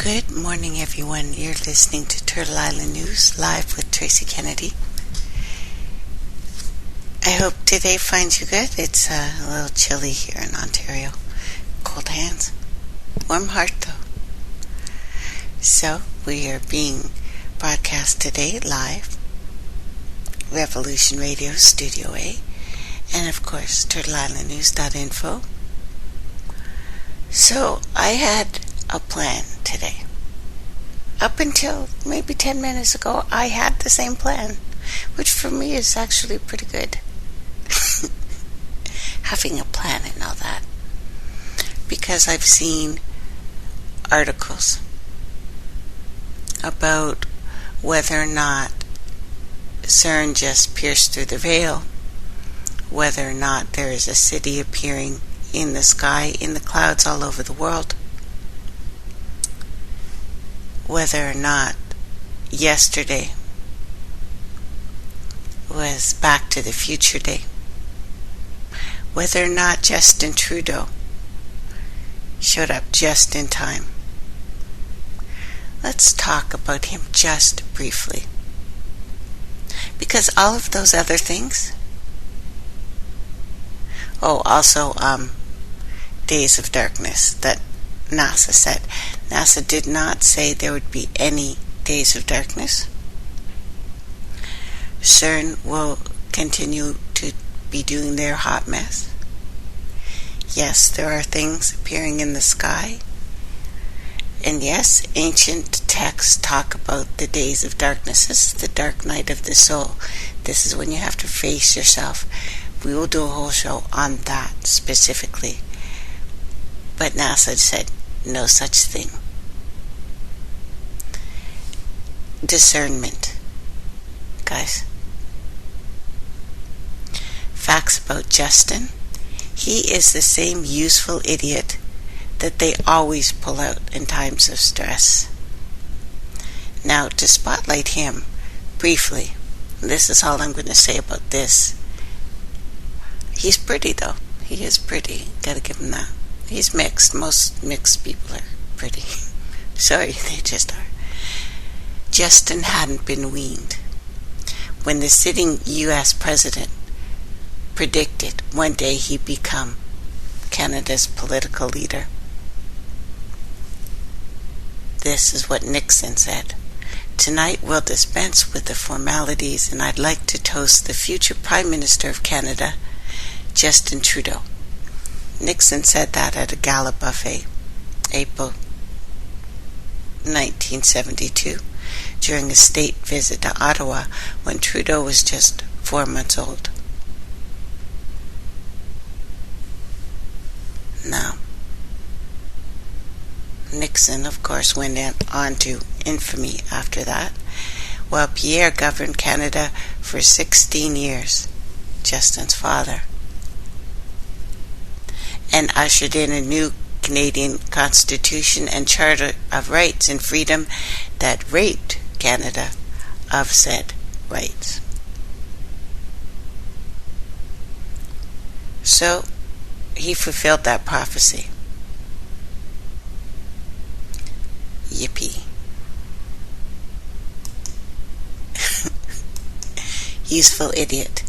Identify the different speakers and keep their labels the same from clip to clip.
Speaker 1: Good morning, everyone. You're listening to Turtle Island News live with Tracey Kennedy. I hope today finds you good. It's a little chilly here in Ontario. Cold hands. Warm heart, though. So, we are being broadcast today live. Revolution Radio, Studio A. And, of course, TurtleIslandNews.info. So, I had a plan today. Up until maybe 10 minutes ago, I had the same plan, which for me is actually pretty good. Having a plan and all that. Because I've seen articles about whether or not CERN just pierced through the veil, whether or not there is a city appearing in the sky, in the clouds all over the world, whether or not yesterday was Back to the Future Day, whether or not Justin Trudeau showed up just in time. Let's talk about him just briefly, because all of those other things, also days of darkness that NASA said. NASA did not say there would be any days of darkness. CERN will continue to be doing their hot mess. Yes, there are things appearing in the sky. And yes, ancient texts talk about the days of darkness. This is the dark night of the soul. This is when you have to face yourself. We will do a whole show on that specifically. But NASA said no such thing. Discernment. Guys. Facts about Justin. He is the same useful idiot that they always pull out in times of stress. Now, to spotlight him briefly, this is all I'm going to say about this. He's pretty, though. He is pretty. Gotta give him that. He's mixed. Most mixed people are pretty. Sorry, they just are. Justin hadn't been weaned. When the sitting U.S. president predicted one day he'd become Canada's political leader, this is what Nixon said. Tonight we'll dispense with the formalities, and I'd like to toast the future Prime Minister of Canada, Justin Trudeau. Nixon said that at a gala buffet, April 1972, during a state visit to Ottawa when Trudeau was just 4 months old. Now, Nixon, of course, went on to infamy after that, while Pierre governed Canada for 16 years, Justin's father, and ushered in a new Canadian Constitution and Charter of Rights and Freedom that raped Canada of said rights. So, he fulfilled that prophecy. Yippee. Useful idiot.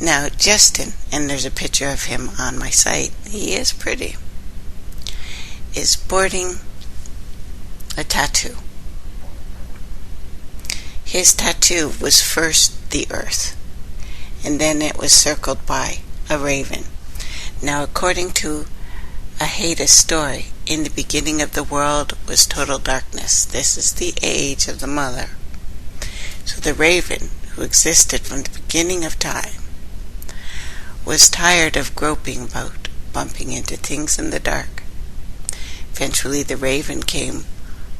Speaker 1: Now, Justin, and there's a picture of him on my site, he is pretty, is sporting a tattoo. His tattoo was first the earth, and then it was circled by a raven. Now, according to a Hades story, in the beginning of the world was total darkness. This is the age of the mother. So the raven, who existed from the beginning of time, was tired of groping about, bumping into things in the dark. Eventually the raven came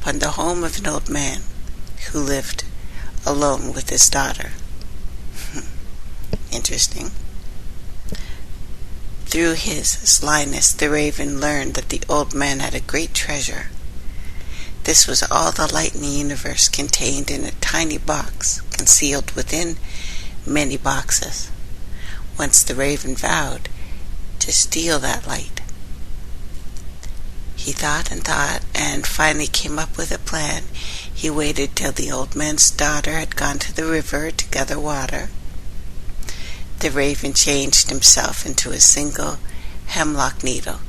Speaker 1: upon the home of an old man who lived alone with his daughter. Interesting. Through his slyness, the raven learned that the old man had a great treasure. This was all the light in the universe contained in a tiny box, concealed within many boxes. Once the raven vowed to steal that light. He thought and thought and finally came up with a plan. He waited till the old man's daughter had gone to the river to gather water. The raven changed himself into a single hemlock needle,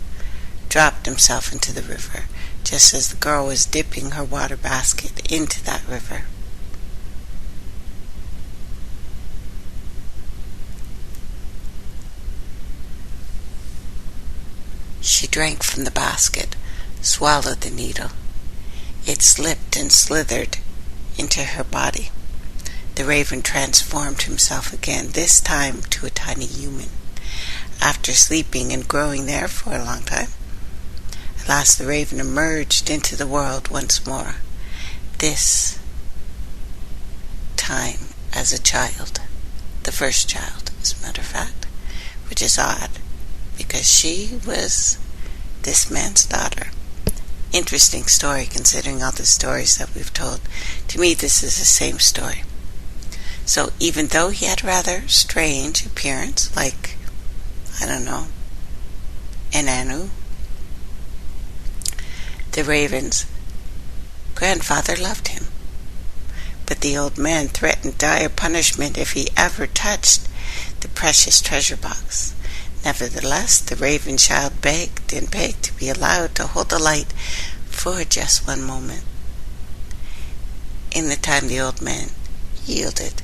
Speaker 1: dropped himself into the river, just as the girl was dipping her water basket into that river. She drank from the basket, swallowed the needle. It slipped and slithered into her body. The raven transformed himself again, this time to a tiny human. After sleeping and growing there for a long time, at last the raven emerged into the world once more, this time as a child, the first child, as a matter of fact, which is odd, because she was this man's daughter. Interesting story, considering all the stories that we've told. To me, this is the same story. So even though he had rather strange appearance, like, I don't know, an anu, the raven's grandfather loved him. But the old man threatened dire punishment if he ever touched the precious treasure box. Nevertheless, the raven child begged and begged to be allowed to hold the light for just one moment. In the time, the old man yielded,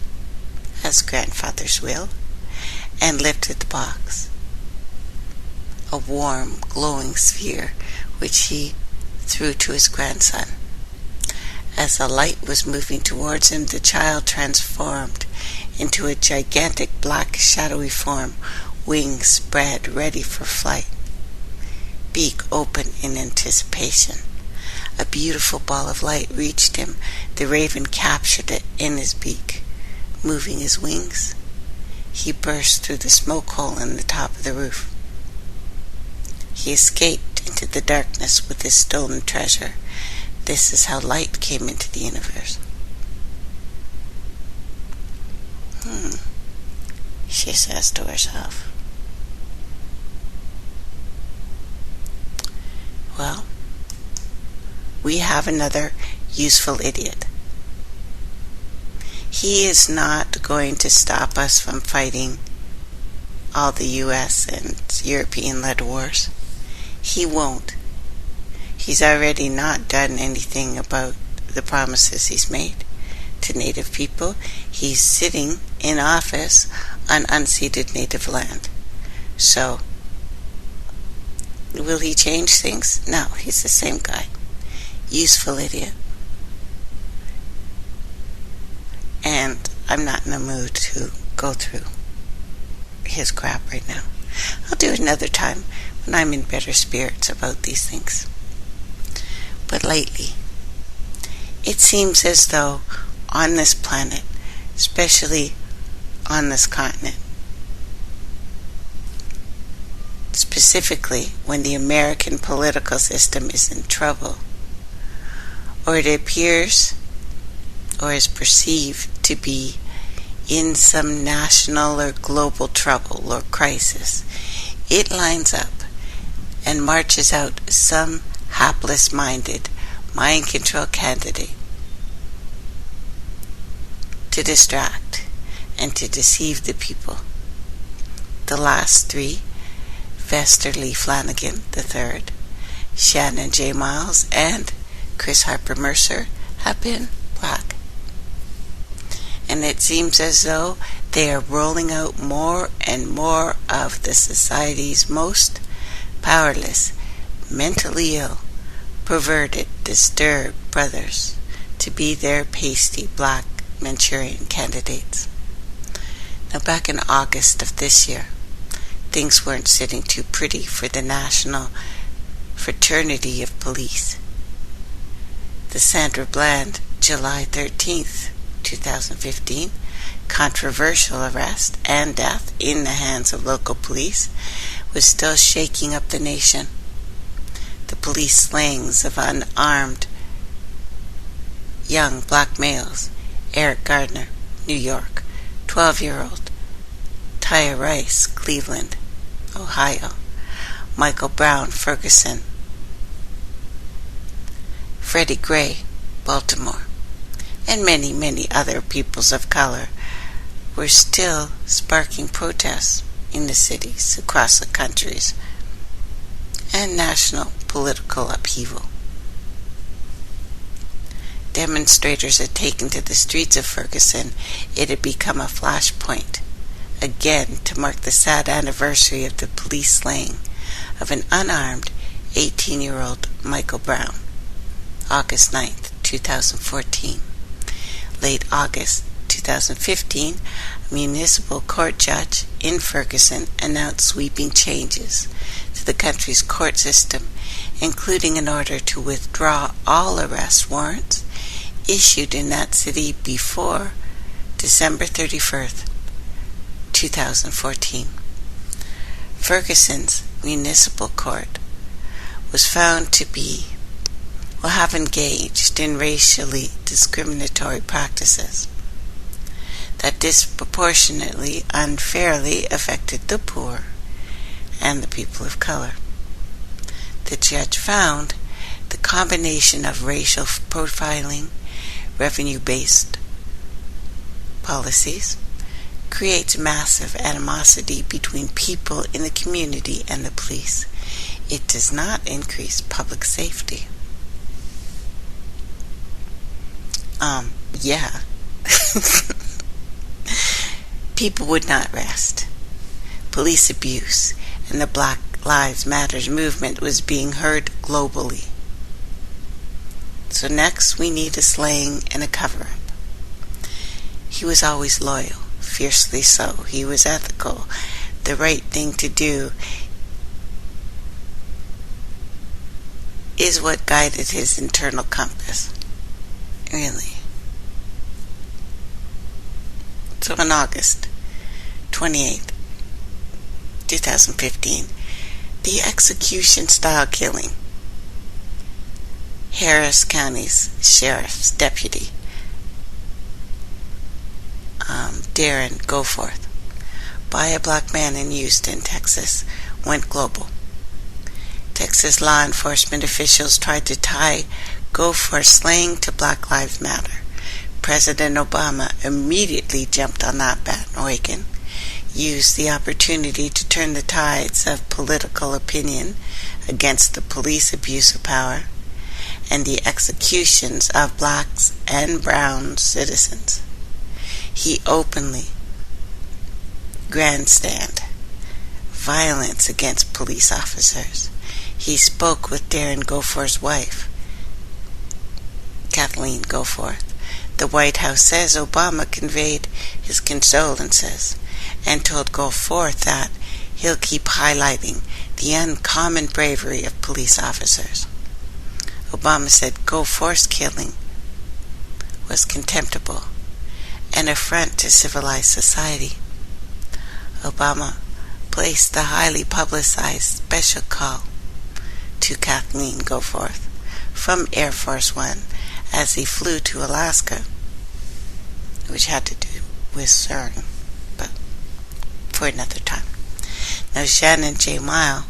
Speaker 1: as grandfathers will, and lifted the box, a warm, glowing sphere which he threw to his grandson. As the light was moving towards him, the child transformed into a gigantic black shadowy form, wings spread, ready for flight, beak open in anticipation. A beautiful ball of light reached him. The raven captured it in his beak. Moving his wings, he burst through the smoke hole in the top of the roof. He escaped into the darkness with his stolen treasure. This is how light came into the universe. She says to herself. Well, we have another useful idiot. He is not going to stop us from fighting all the US and European-led wars. He won't. He's already not done anything about the promises he's made to Native people. He's sitting in office on unceded Native land. So, will he change things? No, he's the same guy. Useful idiot. And I'm not in the mood to go through his crap right now. I'll do it another time when I'm in better spirits about these things. But lately, it seems as though on this planet, especially on this continent, specifically when the American political system is in trouble, or it appears or is perceived to be in some national or global trouble or crisis, it lines up and marches out some hapless-minded mind control candidate to distract and to deceive the people. The last three, Vesterly Flanagan III, Shannon J. Miles, and Chris Harper Mercer, have been black. And it seems as though they are rolling out more and more of the society's most powerless, mentally ill, perverted, disturbed brothers to be their pasty black Manchurian candidates. Now, back in August of this year, things weren't sitting too pretty for the National Fraternity of Police. The Sandra Bland, July 13th, 2015, controversial arrest and death in the hands of local police was still shaking up the nation. The police slayings of unarmed young black males: Eric Gardner, New York; 12-year-old Tyre Rice, Cleveland, Ohio; Michael Brown, Ferguson, Freddie Gray, Baltimore, and many, many other peoples of color were still sparking protests in the cities across the countries and national political upheaval. Demonstrators had taken to the streets of Ferguson. It had become a flashpoint, again to mark the sad anniversary of the police slaying of an unarmed 18-year-old Michael Brown, August 9th, 2014. Late August 2015, a municipal court judge in Ferguson announced sweeping changes to the country's court system, including an order to withdraw all arrest warrants issued in that city before December 31st, 2014. Ferguson's municipal court was found to have engaged in racially discriminatory practices that disproportionately unfairly affected the poor and the people of color. The judge found the combination of racial profiling, revenue-based policies, creates massive animosity between people in the community and the police. It does not increase public safety. Yeah. People would not rest. Police abuse and the Black Lives Matter movement was being heard globally. So next we need a slaying and a cover-up. He was always loyal, fiercely so. He was ethical, the right thing to do is what guided his internal compass. Really. So on August 28th, 2015, the execution-style killing. Harris County's Sheriff's Deputy, Darren Goforth, by a black man in Houston, Texas, went global. Texas law enforcement officials tried to tie Goforth's slaying to Black Lives Matter. President Obama immediately jumped on that bandwagon, used the opportunity to turn the tides of political opinion against the police abuse of power and the executions of blacks and brown citizens. He openly grandstand violence against police officers. He spoke with Darren Goforth's wife, Kathleen Goforth. The White House says Obama conveyed his condolences and told Goforth that he'll keep highlighting the uncommon bravery of police officers. Obama said Goforth's killing was contemptible, an affront to civilized society. Obama placed the highly publicized special call to Kathleen Goforth from Air Force One as he flew to Alaska, which had to do with CERN, but for another time. Now, Shannon J. Mile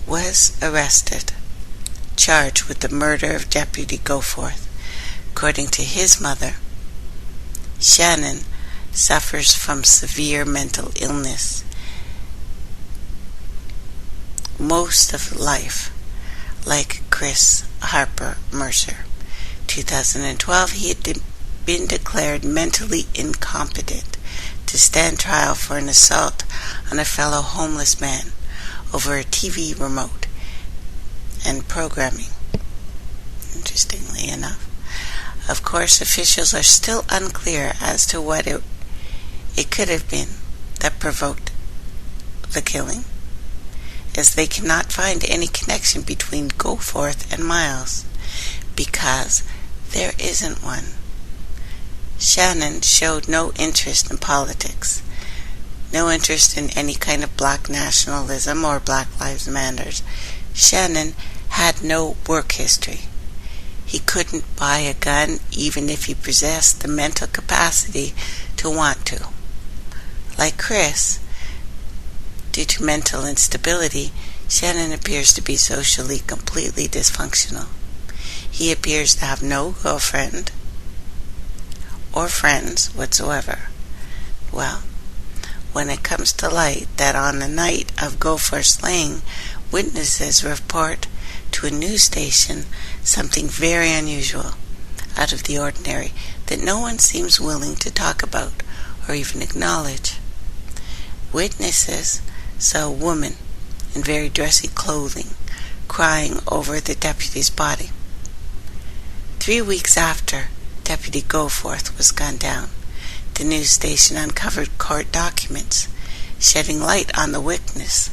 Speaker 1: was arrested, charged with the murder of Deputy Goforth. According to his mother, Shannon suffers from severe mental illness most of life, like Chris Harper Mercer. 2012, he had been declared mentally incompetent to stand trial for an assault on a fellow homeless man over a TV remote and programming. Interestingly enough. Of course, officials are still unclear as to what it could have been that provoked the killing, as they cannot find any connection between Goforth and Miles, because there isn't one. Shannon showed no interest in politics, no interest in any kind of black nationalism or Black Lives Matter. Shannon had no work history. He couldn't buy a gun even if he possessed the mental capacity to want to. Like Chris, due to mental instability, Shannon appears to be socially completely dysfunctional. he appears to have no girlfriend or friends whatsoever. Well, when it comes to light that on the night of Goforth's slaying, witnesses report to a news station something very unusual, out of the ordinary, that no one seems willing to talk about or even acknowledge. Witnesses saw a woman in very dressy clothing crying over the deputy's body. 3 weeks after Deputy Goforth was gunned down, the news station uncovered court documents shedding light on the witness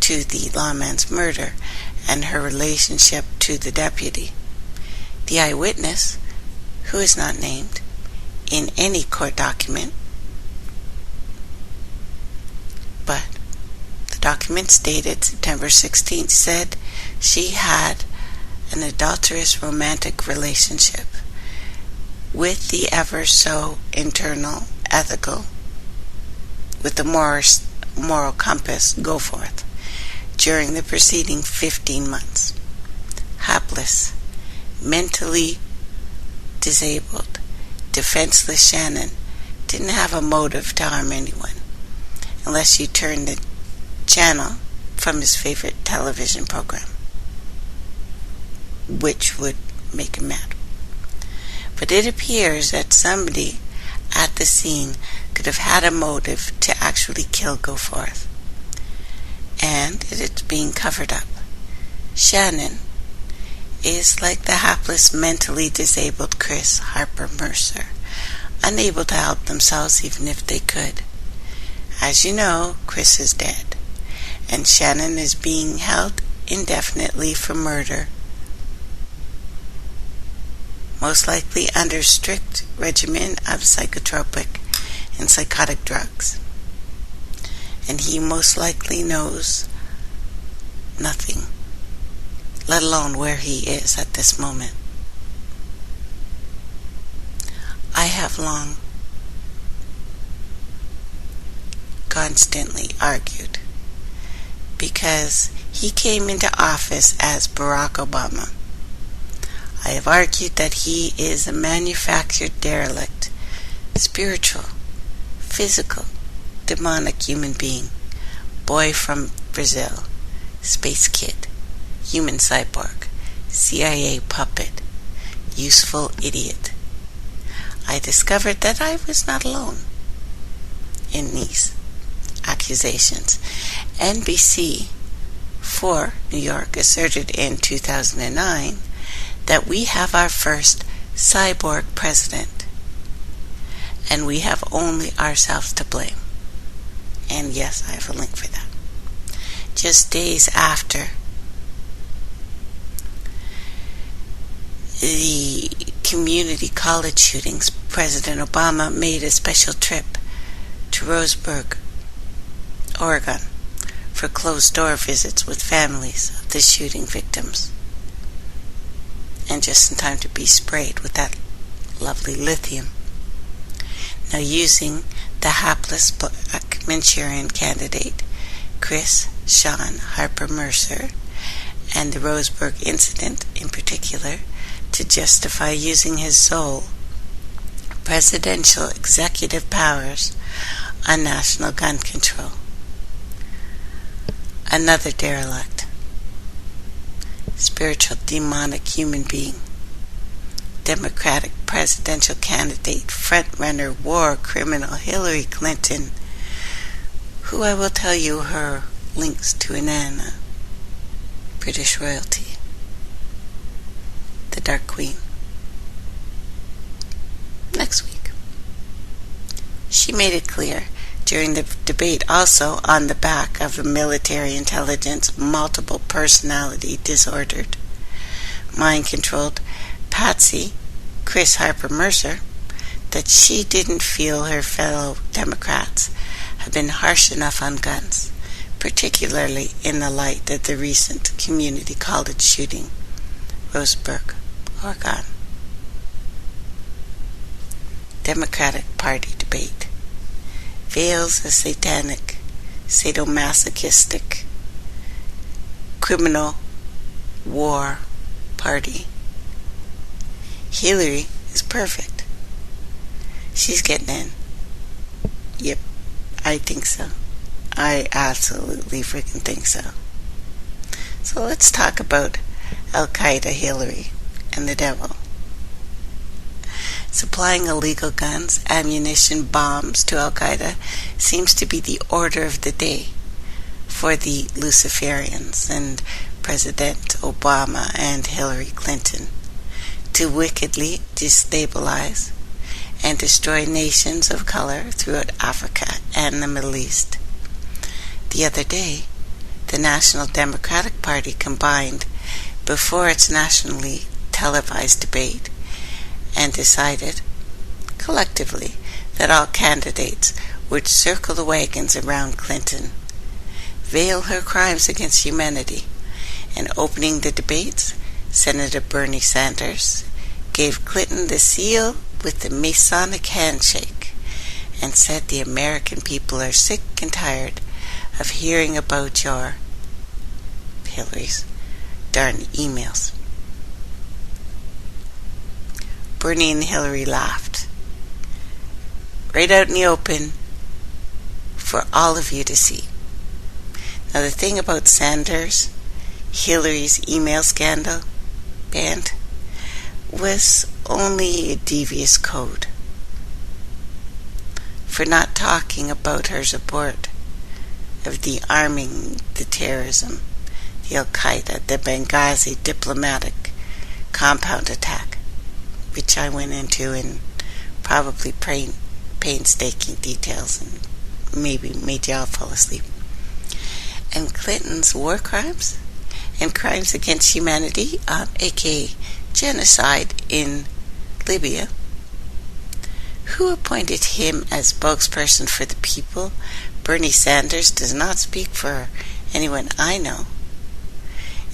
Speaker 1: to the lawman's murder and her relationship to the deputy. The eyewitness, who is not named in any court document, but the document stated September 16th, said she had an adulterous romantic relationship with the ever so internal, ethical, with the moral compass Goforth during the preceding 15 months. Hapless, mentally disabled, defenseless Shannon didn't have a motive to harm anyone, unless you turned the channel from his favorite television program, which would make him mad. But it appears that somebody at the scene could have had a motive to actually kill Goforth, and it's being covered up. Shannon is like the hapless, mentally disabled Chris Harper Mercer, unable to help themselves even if they could. As you know, Chris is dead, and Shannon is being held indefinitely for murder, most likely under strict regimen of psychotropic and psychotic drugs. And he most likely knows nothing, let alone where he is at this moment. I have long constantly argued, because he came into office as Barack Obama. I have argued that he is a manufactured derelict, spiritual, physical, demonic human being, boy from Brazil, space kid, human cyborg, CIA puppet, useful idiot. I discovered that I was not alone in these accusations. NBC 4 New York asserted in 2009 that we have our first cyborg president, and we have only ourselves to blame. And yes, I have a link for that. Just days after the community college shootings, President Obama made a special trip to Roseburg, Oregon, for closed-door visits with families of the shooting victims, and just in time to be sprayed with that lovely lithium. Now, using the hapless black Manchurian candidate, Chris Sean Harper Mercer, and the Roseburg incident in particular, to justify using his sole presidential executive powers on national gun control. Another derelict, spiritual demonic human being, Democratic presidential candidate, frontrunner, war criminal Hillary Clinton, who I will tell you her links to Inanna, British royalty, the Dark Queen, next week. She made it clear during the debate, also on the back of a military intelligence, multiple personality disordered, mind-controlled Patsy, Chris Harper Mercer, that she didn't feel her fellow Democrats have been harsh enough on guns, particularly in the light of the recent community college shooting, Roseburg, Oregon. Democratic Party debate veils a satanic, sadomasochistic, criminal war party Hillary is perfect. She's getting in. Yep, I think so. I absolutely freaking think so. So let's talk about Al-Qaeda, Hillary, and the devil. Supplying illegal guns, ammunition, bombs to Al-Qaeda seems to be the order of the day for the Luciferians and President Obama and Hillary Clinton to wickedly destabilize and destroy nations of color throughout Africa and the Middle East. The other day, the National Democratic Party combined before its nationally televised debate and decided, collectively, that all candidates would circle the wagons around Clinton, veil her crimes against humanity, and opening the debates, Senator Bernie Sanders gave Clinton the seal with the Masonic handshake and said the American people are sick and tired of hearing about your, Hillary's, darn emails. Bernie and Hillary laughed, right out in the open for all of you to see. Now the thing about Sanders, Hillary's email scandal band, was only a devious code for not talking about her support of the arming the terrorism, the Al-Qaeda, the Benghazi diplomatic compound attack, which I went into in probably painstaking details and maybe made y'all fall asleep. And Clinton's war crimes and crimes against humanity, aka genocide in Libya. Who appointed him as spokesperson for the people? Bernie Sanders does not speak for anyone I know.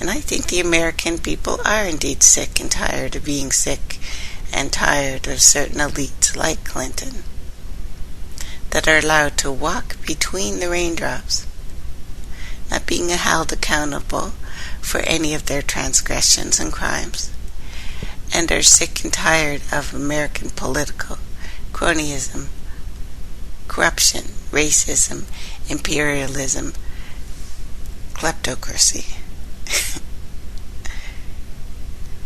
Speaker 1: And I think the American people are indeed sick and tired of being sick and tired of certain elites like Clinton that are allowed to walk between the raindrops, not being held accountable for any of their transgressions and crimes, and are sick and tired of American political cronyism, corruption, racism, imperialism, kleptocracy.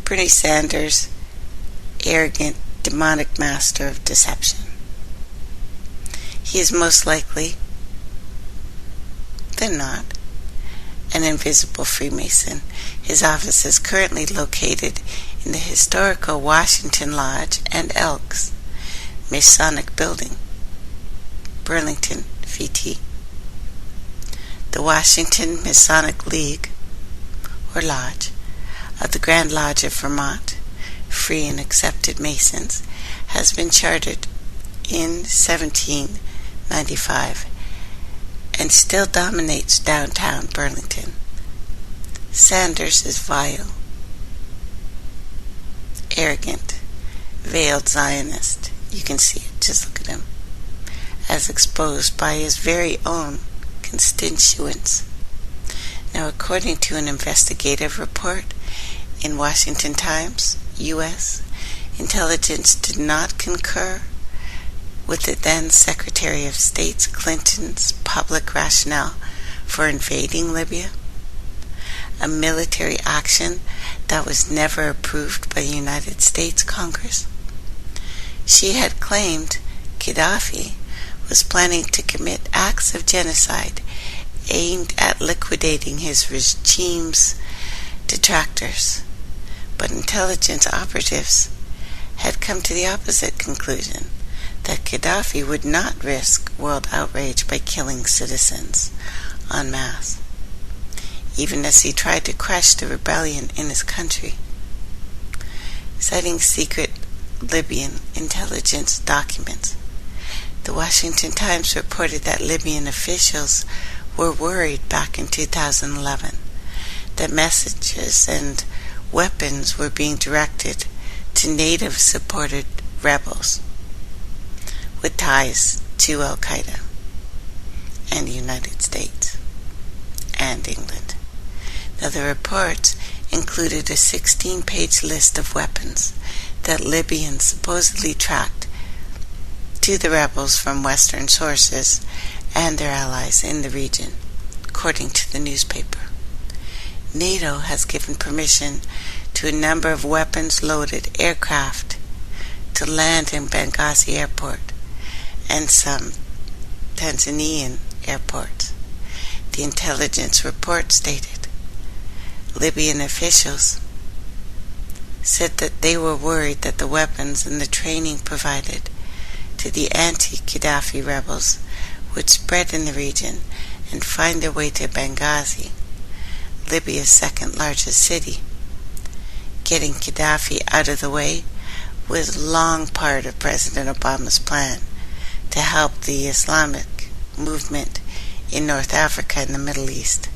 Speaker 1: Bernie Sanders, arrogant, demonic master of deception. He is most likely than not an invisible Freemason. His office is currently located in the historical Washington Lodge and Elks Masonic Building, Burlington, VT. The Washington Masonic League, or Lodge, of the Grand Lodge of Vermont, free and accepted Masons, has been chartered in 1795 and still dominates downtown Burlington. Sanders is vile, arrogant, veiled Zionist. You can see it, just look at him, as exposed by his very own constituents. Now, according to an investigative report in Washington Times, U.S., intelligence did not concur with the then Secretary of State Clinton's public rationale for invading Libya, a military action that was never approved by the United States Congress. She had claimed Gaddafi was planning to commit acts of genocide aimed at liquidating his regime's detractors, but intelligence operatives had come to the opposite conclusion, that Gaddafi would not risk world outrage by killing citizens en masse, even as he tried to crush the rebellion in his country. Citing secret Libyan intelligence documents, the Washington Times reported that Libyan officials were worried back in 2011 that messages and weapons were being directed to native-supported rebels with ties to Al-Qaeda and the United States and England. Now, the reports included a 16-page list of weapons that Libyans supposedly tracked to the rebels from Western sources and their allies in the region, according to the newspaper. NATO has given permission to a number of weapons-loaded aircraft to land in Benghazi airport and some Tanzanian airports. The intelligence report stated Libyan officials said that they were worried that the weapons and the training provided to the anti-Gaddafi rebels would spread in the region and find their way to Benghazi, Libya's second largest city. Getting Gaddafi out of the way was long part of President Obama's plan to help the Islamic movement in North Africa and the Middle East.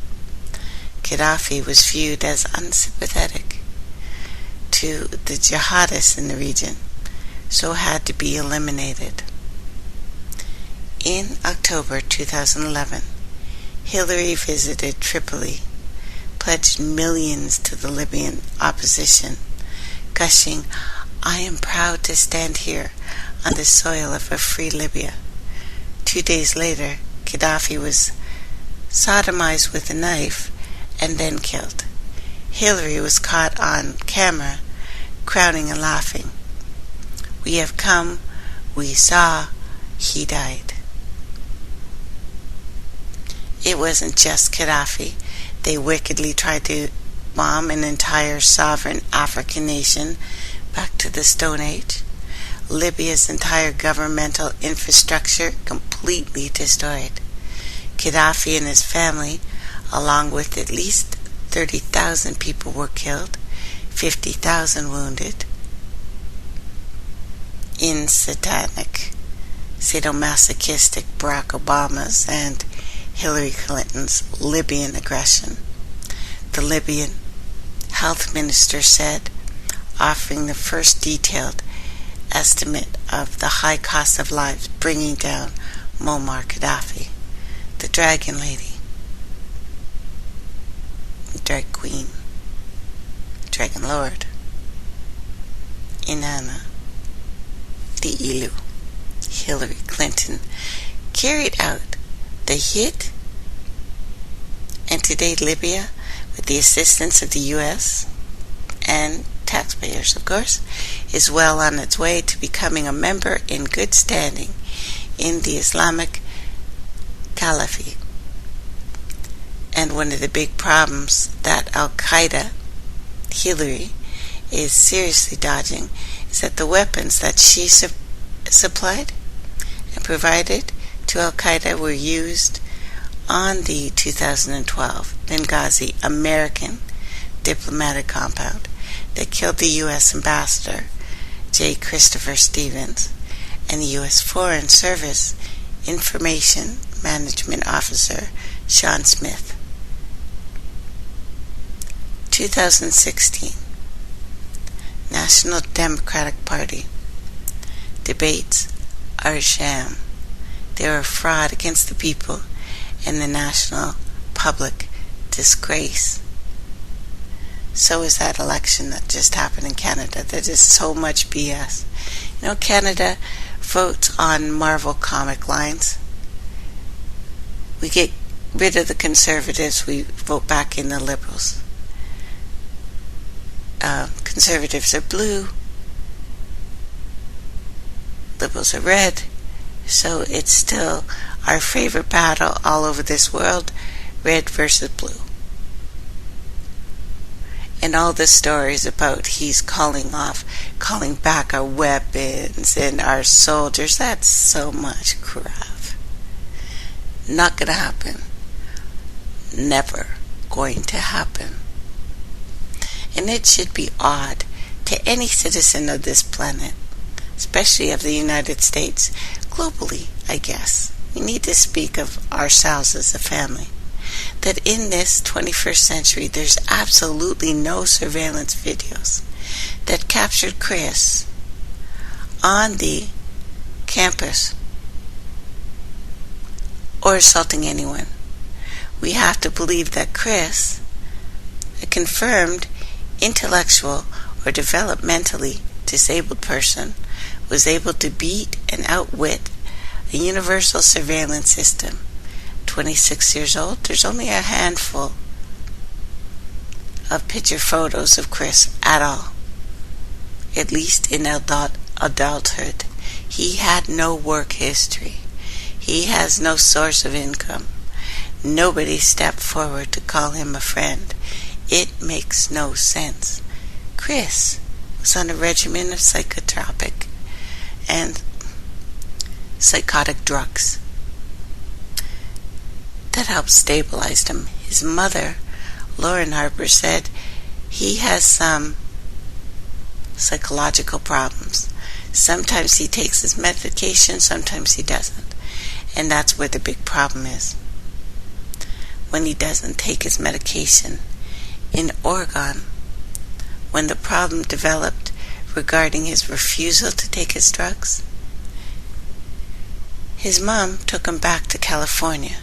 Speaker 1: Gaddafi was viewed as unsympathetic to the jihadists in the region, so had to be eliminated. In October 2011, Hillary visited Tripoli, pledged millions to the Libyan opposition, gushing, "I am proud to stand here on the soil of a free Libya." 2 days later, Gaddafi was sodomized with a knife and then killed. Hillary was caught on camera, crowning and laughing. "We have come, we saw, he died." It wasn't just Gaddafi. They wickedly tried to bomb an entire sovereign African nation back to the Stone Age. Libya's entire governmental infrastructure completely destroyed. Gaddafi and his family, along with at least 30,000 people, were killed, 50,000 wounded in sadomasochistic Barack Obama's and Hillary Clinton's Libyan aggression. The Libyan health minister said, offering the first detailed estimate of the high cost of lives bringing down Muammar Gaddafi, the Dragon Lady, Drag Queen, Dragon Lord, Inanna, the Ilu, Hillary Clinton, carried out the hit, and today Libya, with the assistance of the U.S. and taxpayers, of course, is well on its way to becoming a member in good standing in the Islamic Caliphate. And one of the big problems that Al-Qaeda, Hillary, is seriously dodging is that the weapons that she supplied and provided to Al-Qaeda were used on the 2012 Benghazi American diplomatic compound that killed the U.S. Ambassador J. Christopher Stevens and the U.S. Foreign Service Information Management Officer Sean Smith. 2016 National Democratic Party debates are a sham. They are a fraud against the people and the national public disgrace. So is that election that just happened in Canada. That is so much BS. You know, Canada votes on Marvel comic lines. We get rid of the Conservatives, we vote back in the Liberals. Conservatives are blue, Liberals are red, so it's still our favorite battle all over this world, red versus blue. And all the stories about he's calling back our weapons and our soldiers, that's so much crap. Not gonna happen. Never going to happen. And it should be odd to any citizen of this planet, especially of the United States, globally, I guess. We need to speak of ourselves as a family. That in this 21st century, there's absolutely no surveillance videos that captured Chris on the campus or assaulting anyone. We have to believe that Chris, a confirmed intellectual or developmentally disabled person, was able to beat and outwit a universal surveillance system. 26 years old, there's only a handful of picture photos of Chris at all, at least in adulthood. He had no work history. He has no source of income. Nobody stepped forward to call him a friend. It makes no sense. Chris was on a regimen of psychotropic and psychotic drugs that helped stabilize him. His mother, Lauren Harper, said he has some psychological problems. Sometimes he takes his medication, sometimes he doesn't. And that's where the big problem is. When he doesn't take his medication. In Oregon, when the problem developed regarding his refusal to take his drugs, his mom took him back to California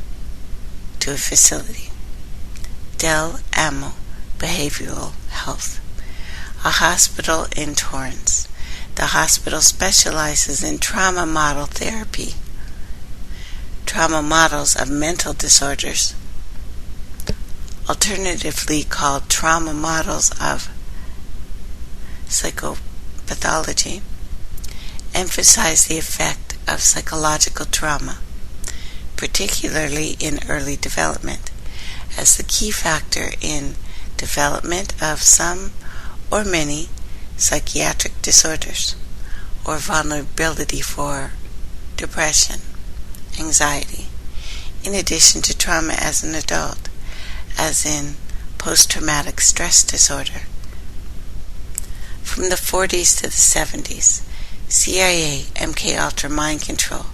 Speaker 1: to a facility, Del Amo Behavioral Health, a hospital in Torrance. The hospital specializes in trauma model therapy, trauma models of mental disorders, alternatively called trauma models of psychopathology, emphasize the effect of psychological trauma, particularly in early development, as the key factor in development of some or many psychiatric disorders or vulnerability for depression, anxiety, in addition to trauma as an adult, as in post-traumatic stress disorder. From the 40s to the 70s, CIA, MKULTRA mind control,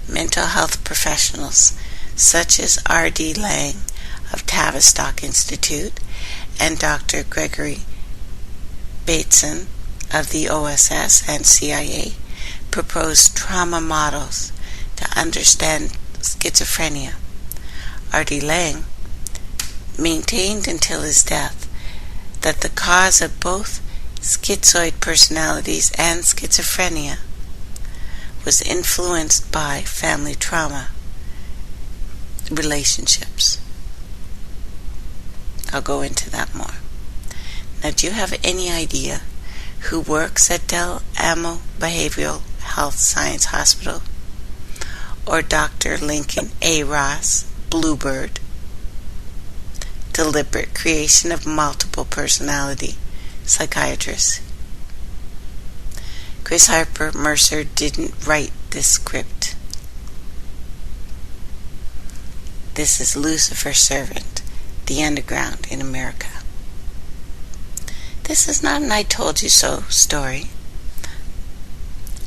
Speaker 1: mental health professionals such as R.D. Lang of Tavistock Institute and Dr. Gregory Bateson of the OSS and CIA proposed trauma models to understand schizophrenia. R.D. Lang maintained until his death that the cause of both schizoid personalities and schizophrenia was influenced by family trauma relationships. I'll go into that more. Now, do you have any idea who works at Del Amo Behavioral Health Science Hospital? Or Dr. Lincoln A. Ross, Bluebird, deliberate creation of multiple personality psychiatrist? Chris Harper Mercer didn't write this script. This is Lucifer's servant, the underground in America. This is not an I told you so story.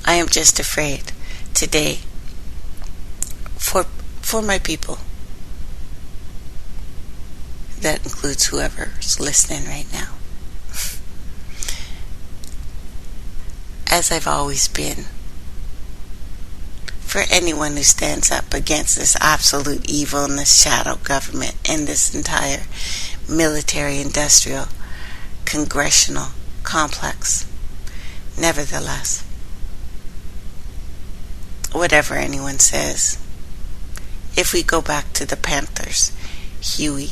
Speaker 1: I am just afraid today for my people. That includes whoever's listening right now. As I've always been, for anyone who stands up against this absolute evil and this shadow government and this entire military-industrial congressional complex. Nevertheless, whatever anyone says, if we go back to the Panthers, Huey,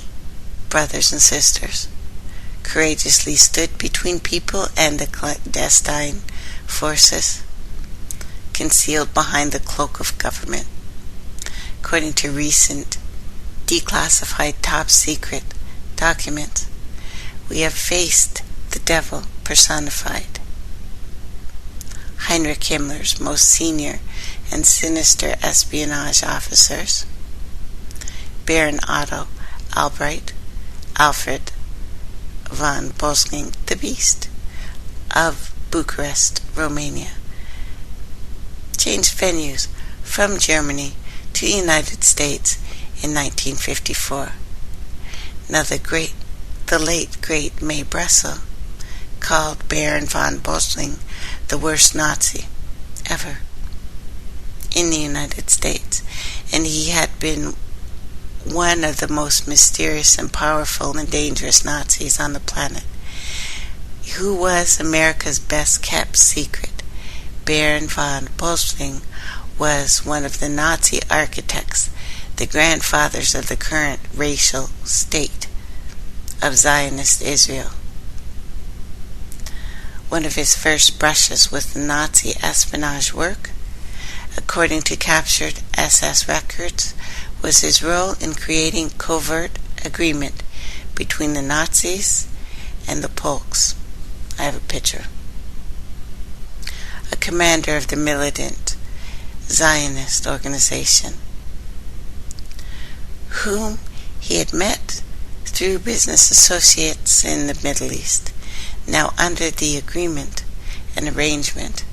Speaker 1: brothers and sisters, courageously stood between people and the clandestine forces concealed behind the cloak of government. According to recent declassified top secret documents, we have faced the devil personified. Heinrich Himmler's most senior and sinister espionage officers, Baron Otto Albright, Alfred von Bosling the Beast of Bucharest, Romania, changed venues from Germany to the United States in 1954. Now the late great May Bressel called Baron von Bosling the worst Nazi ever in the United States, and he had been one of the most mysterious and powerful and dangerous Nazis on the planet, who was America's best kept secret. Baron von Bolschwing was one of the Nazi architects, the grandfathers of the current racial state of Zionist Israel. One of his first brushes with Nazi espionage work, according to captured SS records, was his role in creating covert agreement between the Nazis and the Polks. I have a picture. A commander of the militant Zionist organization, whom he had met through business associates in the Middle East. Now, under the agreement and arrangement,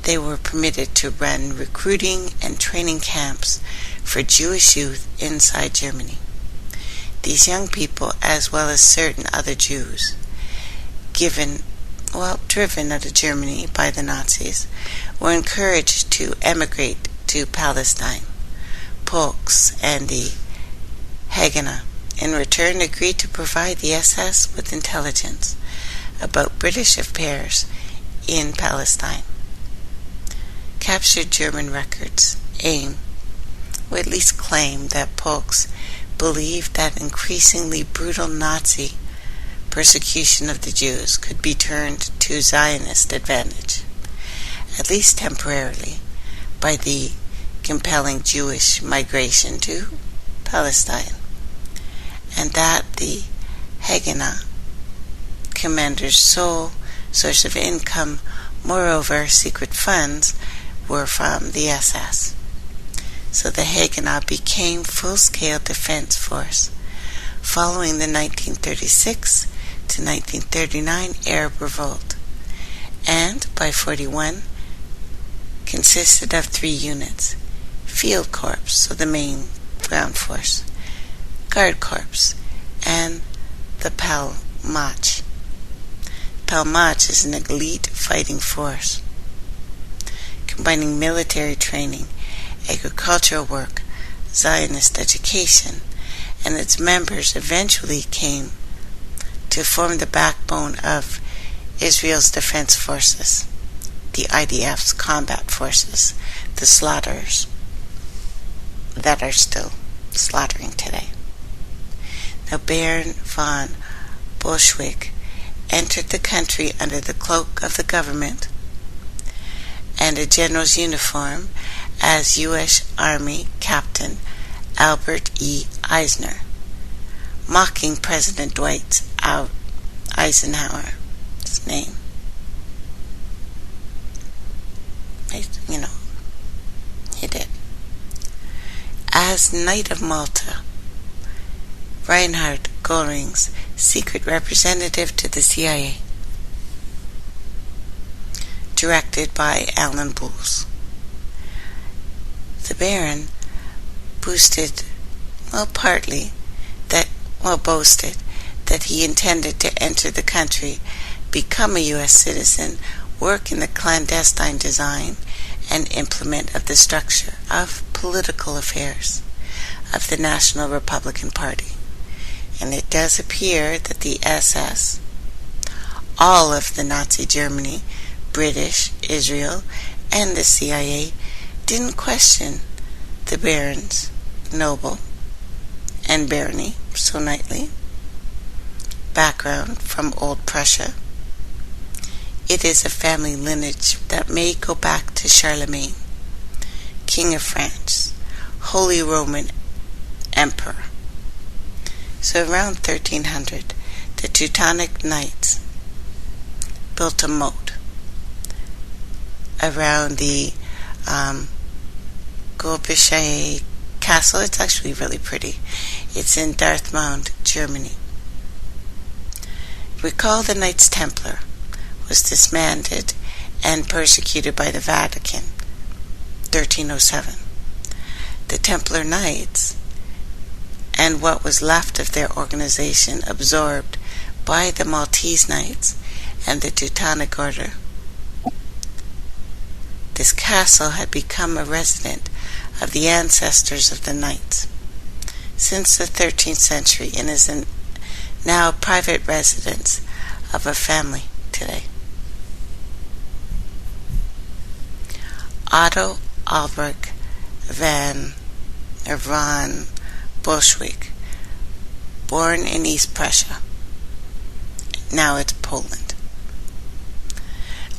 Speaker 1: they were permitted to run recruiting and training camps for Jewish youth inside Germany. These young people, as well as certain other Jews, driven out of Germany by the Nazis, were encouraged to emigrate to Palestine. Polks and the Haganah, in return, agreed to provide the SS with intelligence about British affairs in Palestine. Captured German records aim, or at least claim, that Polks believed that increasingly brutal Nazi persecution of the Jews could be turned to Zionist advantage, at least temporarily, by the compelling Jewish migration to Palestine, and that the Haganah commander's sole source of income, moreover secret funds, were from the SS. So the Haganah became full-scale defense force following the 1936 to 1939 Arab Revolt, and by 41 consisted of 3 units: Field Corps, so the main ground force, Guard Corps, and the Palmach. Palmach is an elite fighting force, combining military training, agricultural work, Zionist education, and its members eventually came to form the backbone of Israel's defense forces, the IDF's combat forces, the slaughterers that are still slaughtering today. Now, Baron von Bolschwing entered the country under the cloak of the government and a general's uniform as U.S. Army Captain Albert E. Eisner, mocking President Dwight Eisenhower, his name. He did. As Knight of Malta, Reinhard Göring's secret representative to the CIA, directed by Alan Bowles. The Baron boasted that he intended to enter the country, become a U.S. citizen, work in the clandestine design and implement of the structure of political affairs of the National Republican Party. And it does appear that the SS, all of the Nazi Germany, British, Israel, and the CIA didn't question the Baron's noble and barony, so knightly, background from Old Prussia. It is a family lineage that may go back to Charlemagne, King of France, Holy Roman Emperor. So around 1300, the Teutonic Knights built a moat around the Gulbische Castle. It's actually really pretty. It's in Dartmouth, Germany. Recall the Knights Templar was disbanded and persecuted by the Vatican, 1307. The Templar Knights and what was left of their organization absorbed by the Maltese Knights and the Teutonic Order. This castle had become a residence of the ancestors of the Knights since the 13th century and is an now a private residence of a family today. Otto Albrecht von Bolshevik, born in East Prussia. Now it's Poland.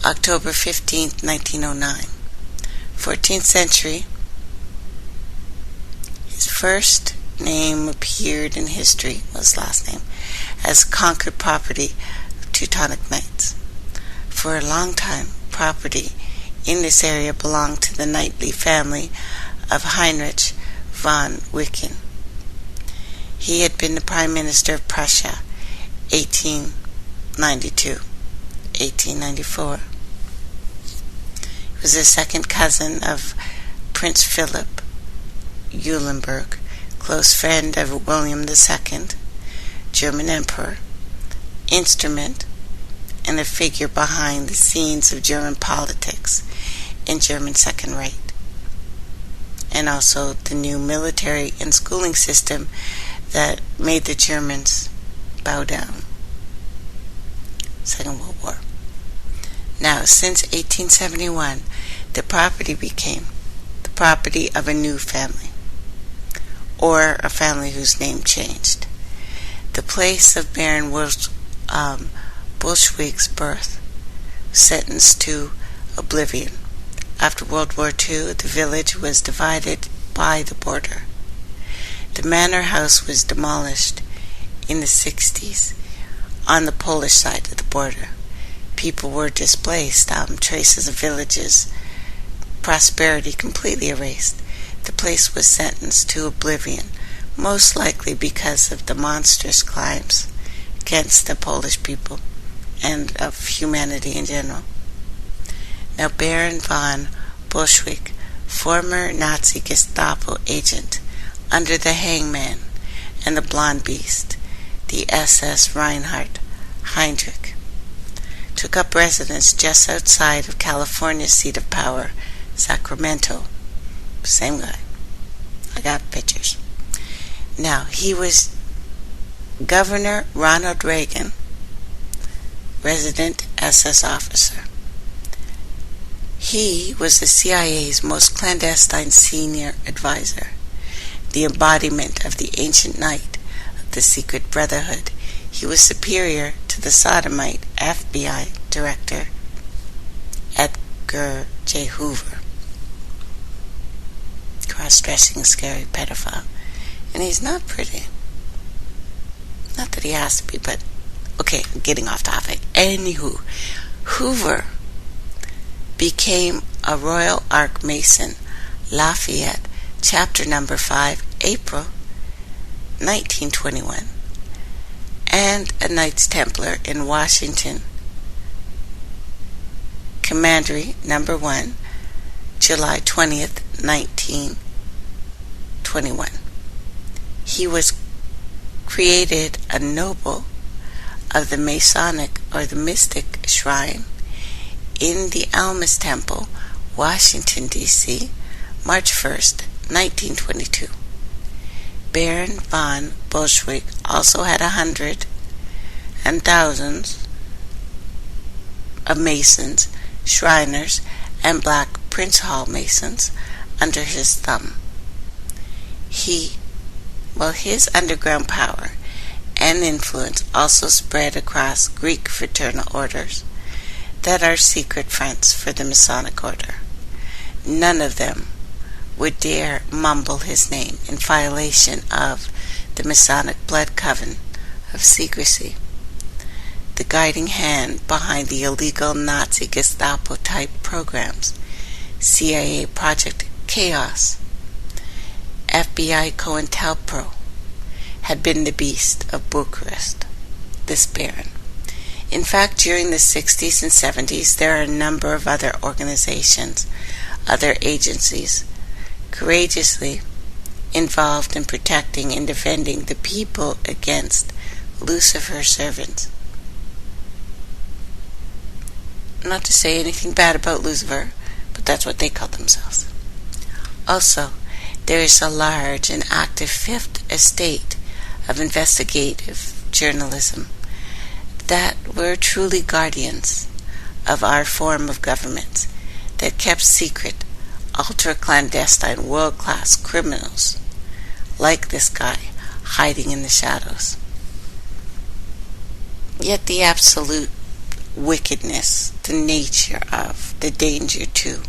Speaker 1: October 15th, 1909. 14th century. His first name appeared in history, was last name, as conquered property of Teutonic Knights. For a long time, property in this area belonged to the knightly family of Heinrich von Wicken. He had been the Prime Minister of Prussia 1892-1894. He was the second cousin of Prince Philip Eulenburg, close friend of William II, German Emperor, instrument and a figure behind the scenes of German politics in German Second Reich, and also the new military and schooling system that made the Germans bow down. Second World War. Now, since 1871, the property became the property of a new family, or a family whose name changed. The place of Baron Bolshevik's birth, sentenced to oblivion. After World War II, the village was divided by the border. The manor house was demolished in the 60s on the Polish side of the border. People were displaced, traces of villages, prosperity completely erased. The place was sentenced to oblivion, most likely because of the monstrous crimes against the Polish people and of humanity in general. Now, Baron von Bolshevik, former Nazi Gestapo agent under the Hangman and the Blonde Beast, the SS Reinhard Heydrich, took up residence just outside of California's seat of power, Sacramento. Same guy. I got pictures. Now, he was Governor Ronald Reagan, resident SS officer. He was the CIA's most clandestine senior advisor, the embodiment of the ancient knight of the secret brotherhood. He was superior to the sodomite FBI director, Edgar J. Hoover. Cross-dressing, scary pedophile. And he's not pretty. Not that he has to be, but okay, I'm getting off topic. Anywho, Hoover became a Royal Ark Mason, Lafayette, chapter number 5, April 1921, and a Knights Templar in Washington, Commandery number 1, July 20th, 1921. He was created a noble of the Masonic or the Mystic Shrine in the Almas Temple, Washington, D.C., March 1st, 1922. Baron von Bolshevik also had 100 and thousands of Masons, Shriners, and Black Prince Hall Masons under his thumb. His underground power and influence also spread across Greek fraternal orders that are secret fronts for the Masonic order. None of them would dare mumble his name in violation of the Masonic blood covenant of secrecy, the guiding hand behind the illegal Nazi Gestapo-type programs, CIA Project Chaos, FBI COINTELPRO, had been the beast of Bucharest, this baron. In fact, during the 60s and 70s, there are a number of other organizations, other agencies, courageously involved in protecting and defending the people against Lucifer's servants. Not to say anything bad about Lucifer, but that's what they call themselves. Also, there is a large and active fifth estate of investigative journalism, that were truly guardians of our form of government, that kept secret ultra-clandestine world-class criminals like this guy hiding in the shadows. Yet the absolute wickedness, the nature of, the danger to,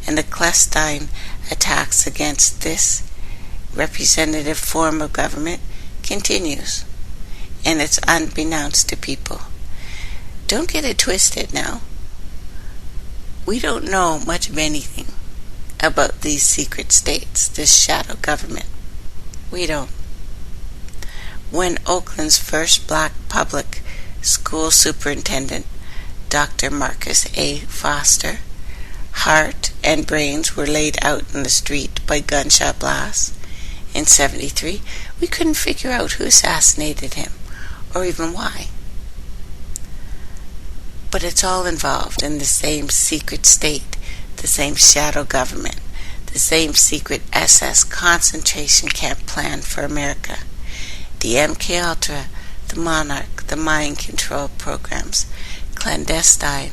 Speaker 1: and the clandestine attacks against this representative form of government continues, and it's unbeknownst to people. Don't get it twisted now. We don't know much of anything about these secret states, this shadow government. We don't. When Oakland's first black public school superintendent, Dr. Marcus A. Foster, heart and brains were laid out in the street by gunshot blasts in 73, we couldn't figure out who assassinated him or even why. But it's all involved in the same secret state, the same shadow government, the same secret SS concentration camp plan for America. The MKULTRA, the Monarch, the mind control programs, clandestine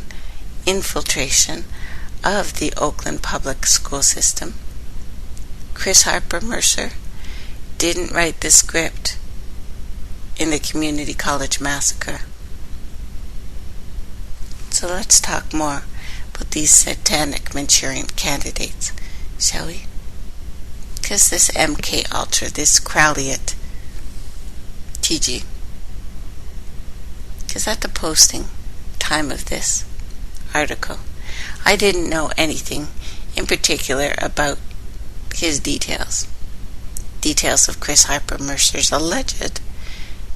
Speaker 1: infiltration of the Oakland public school system. Chris Harper Mercer didn't write the script in the community college massacre. So let's talk more about these satanic Manchurian candidates, shall we? Because this MKUltra, this Crowleyite, TG, because at the posting time of this article, I didn't know anything in particular about his details of Chris Harper Mercer's alleged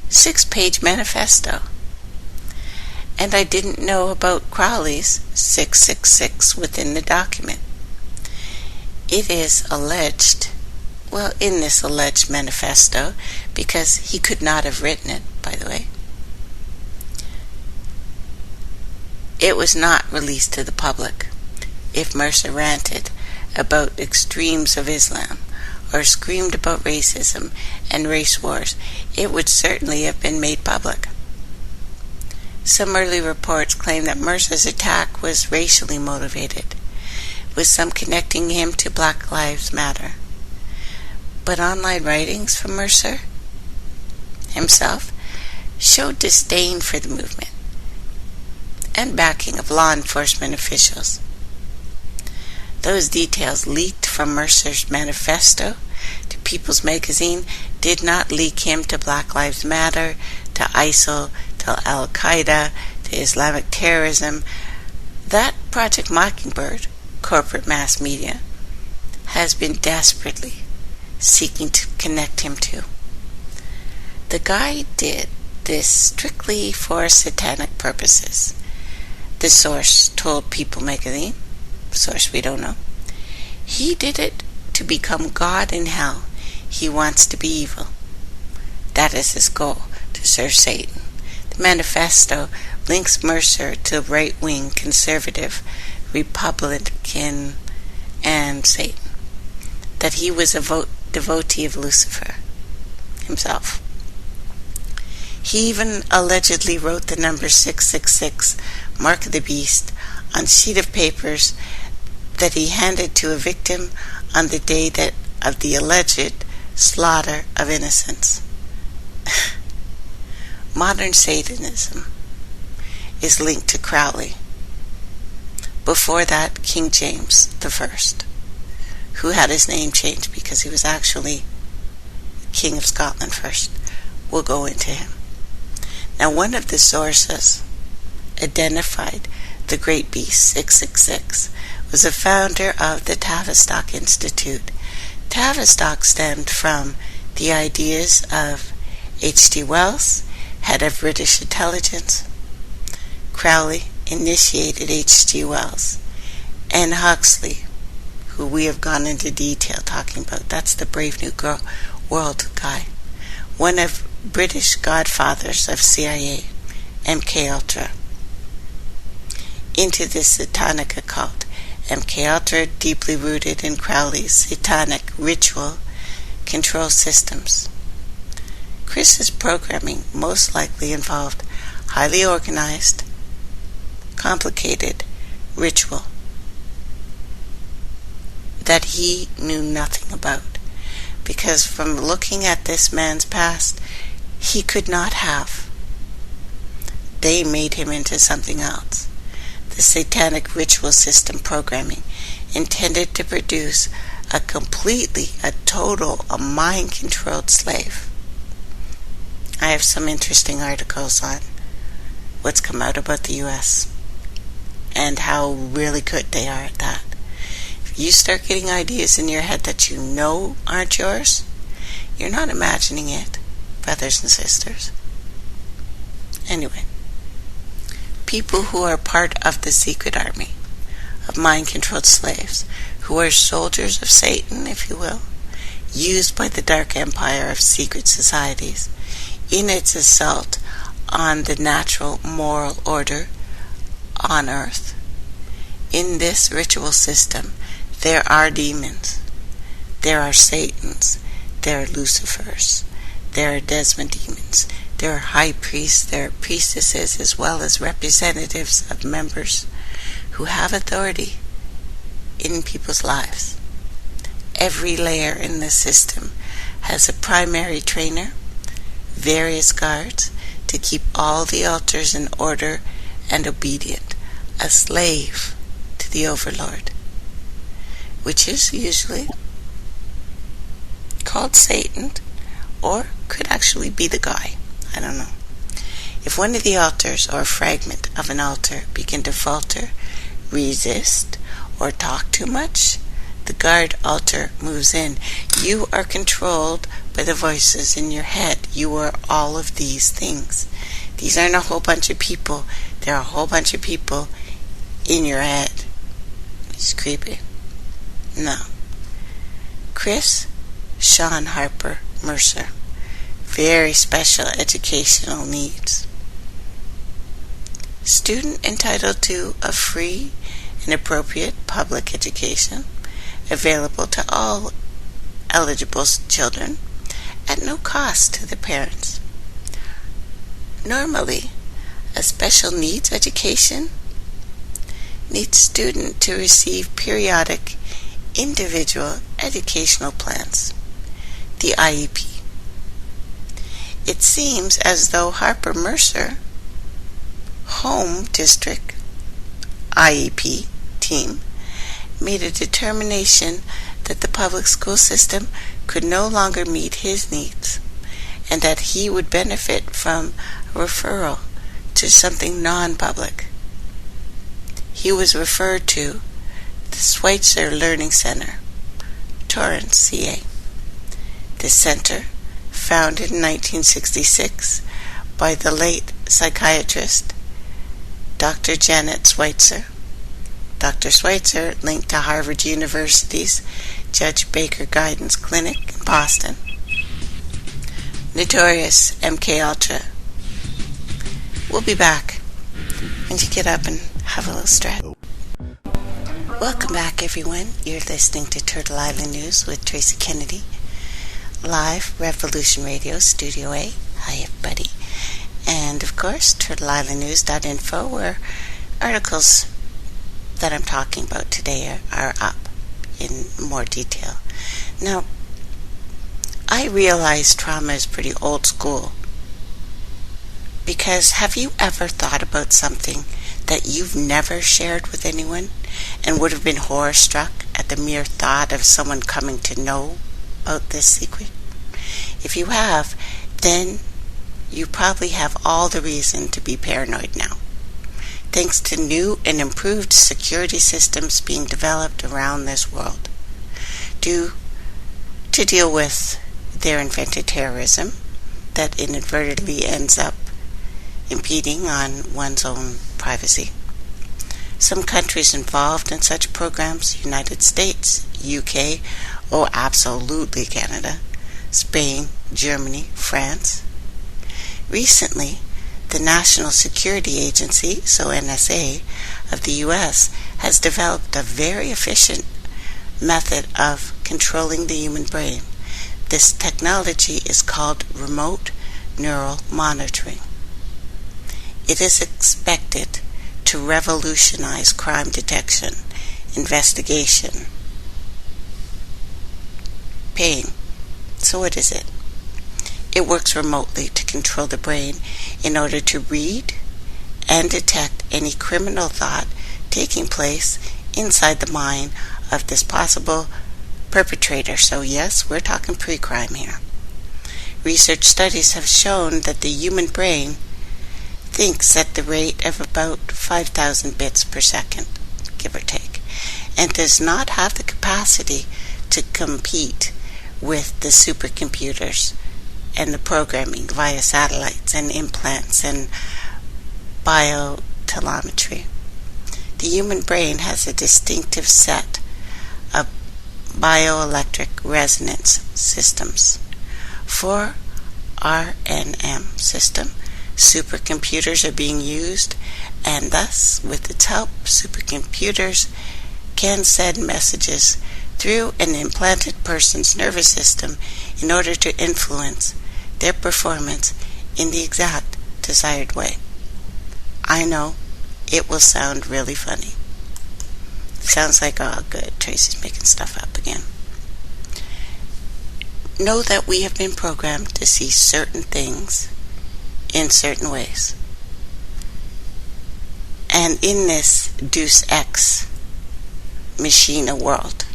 Speaker 1: 6-page manifesto. And I didn't know about Crowley's 666 within the document. It is alleged, well, in this alleged manifesto, because he could not have written it, by the way, it was not released to the public. If Mercer ranted about extremes of Islam or screamed about racism and race wars, it would certainly have been made public. Some early reports claim that Mercer's attack was racially motivated, with some connecting him to Black Lives Matter. But online writings from Mercer himself showed disdain for the movement and backing of law enforcement officials. Those details leaked from Mercer's manifesto to People's Magazine did not leak him to Black Lives Matter, to ISIL, to Al-Qaeda, to Islamic terrorism. That Project Mockingbird, corporate mass media, has been desperately seeking to connect him to. The guy did this strictly for satanic purposes. The source told People Magazine, source we don't know, he did it to become God in hell. He wants to be evil. That is his goal, to serve Satan. The manifesto links Mercer to right-wing conservative Republican and Satan, that he was a devotee of Lucifer himself. He even allegedly wrote the number 666, Mark of the Beast, on a sheet of papers that he handed to a victim on the day of the alleged slaughter of innocents. Modern Satanism is linked to Crowley. Before that, King James I, who had his name changed because he was actually King of Scotland first. We'll go into him. Now, one of the sources identified the Great Beast 666 was a founder of the Tavistock Institute. Tavistock stemmed from the ideas of H.G. Wells, head of British intelligence. Crowley initiated H.G. Wells, and Huxley, who we have gone into detail talking about. That's the Brave New World guy. One of British godfathers of CIA, MKUltra, into this satanic occult. MKUltra deeply rooted in Crowley's satanic ritual control systems. Chris's programming most likely involved highly organized, complicated ritual that he knew nothing about, because from looking at this man's past, he could not have. They made him into something else. The satanic ritual system programming intended to produce a mind-controlled slave. I have some interesting articles on what's come out about the U.S. and how really good they are at that. If you start getting ideas in your head that you know aren't yours, you're not imagining it, brothers and sisters. Anyway, people who are part of the secret army of mind-controlled slaves, who are soldiers of Satan, if you will, used by the dark empire of secret societies in its assault on the natural moral order on earth. In this ritual system, there are demons, there are Satans, there are Lucifers, there are Desmond demons, there are high priests, there are priestesses, as well as representatives of members who have authority in people's lives. Every layer in the system has a primary trainer, various guards to keep all the altars in order and obedient, a slave to the overlord, which is usually called Satan, or could actually be the guy. I don't know. If one of the altars or a fragment of an altar begin to falter, resist, or talk too much, the guard altar moves in. You are controlled by the voices in your head. You are all of these things. These aren't a whole bunch of people. There are a whole bunch of people in your head. It's creepy. No. Chris Sean Harper Mercer. Very special educational needs. Student entitled to a free and appropriate public education available to all eligible children at no cost to the parents. Normally, a special needs education needs student to receive periodic individual educational plans, the IEP. It seems as though Harper Mercer Home District IEP team made a determination that the public school system could no longer meet his needs, and that he would benefit from a referral to something non-public. He was referred to the Schweitzer Learning Center, Torrance, CA. This center, founded in 1966 by the late psychiatrist Dr. Janet Schweitzer. Dr. Schweitzer linked to Harvard University's Judge Baker Guidance Clinic in Boston. Notorious MKULTRA. We'll be back when you get up and have a little stretch. Welcome back, everyone. You're listening to Turtle Island News with Tracey Kennedy, live Revolution Radio, Studio A. Hi, everybody. And, of course, TurtleIslandNews.info, where articles that I'm talking about today are up in more detail. Now, I realize trauma is pretty old school, because have you ever thought about something that you've never shared with anyone and would have been horror-struck at the mere thought of someone coming to know about this secret? If you have, then you probably have all the reason to be paranoid now, thanks to new and improved security systems being developed around this world to deal with their invented terrorism that inadvertently ends up impeding on one's own privacy. Some countries involved in such programs: United States, UK, oh, absolutely Canada, Spain, Germany, France. Recently, the National Security Agency, so NSA, of the U.S. has developed a very efficient method of controlling the human brain. This technology is called remote neural monitoring. It is expected to revolutionize crime detection, investigation, paying. So what is it? It works remotely to control the brain in order to read and detect any criminal thought taking place inside the mind of this possible perpetrator. So yes, we're talking pre-crime here. Research studies have shown that the human brain thinks at the rate of about 5,000 bits per second, give or take, and does not have the capacity to compete with the supercomputers and the programming via satellites and implants and biotelemetry. The human brain has a distinctive set of bioelectric resonance systems. For RNM system, supercomputers are being used, and thus, with its help, supercomputers can send messages through an implanted person's nervous system in order to influence their performance in the exact desired way. I know, it will sound really funny. Sounds like, oh good, Tracey's making stuff up again. Know that we have been programmed to see certain things in certain ways. And in this Deus Ex machina world,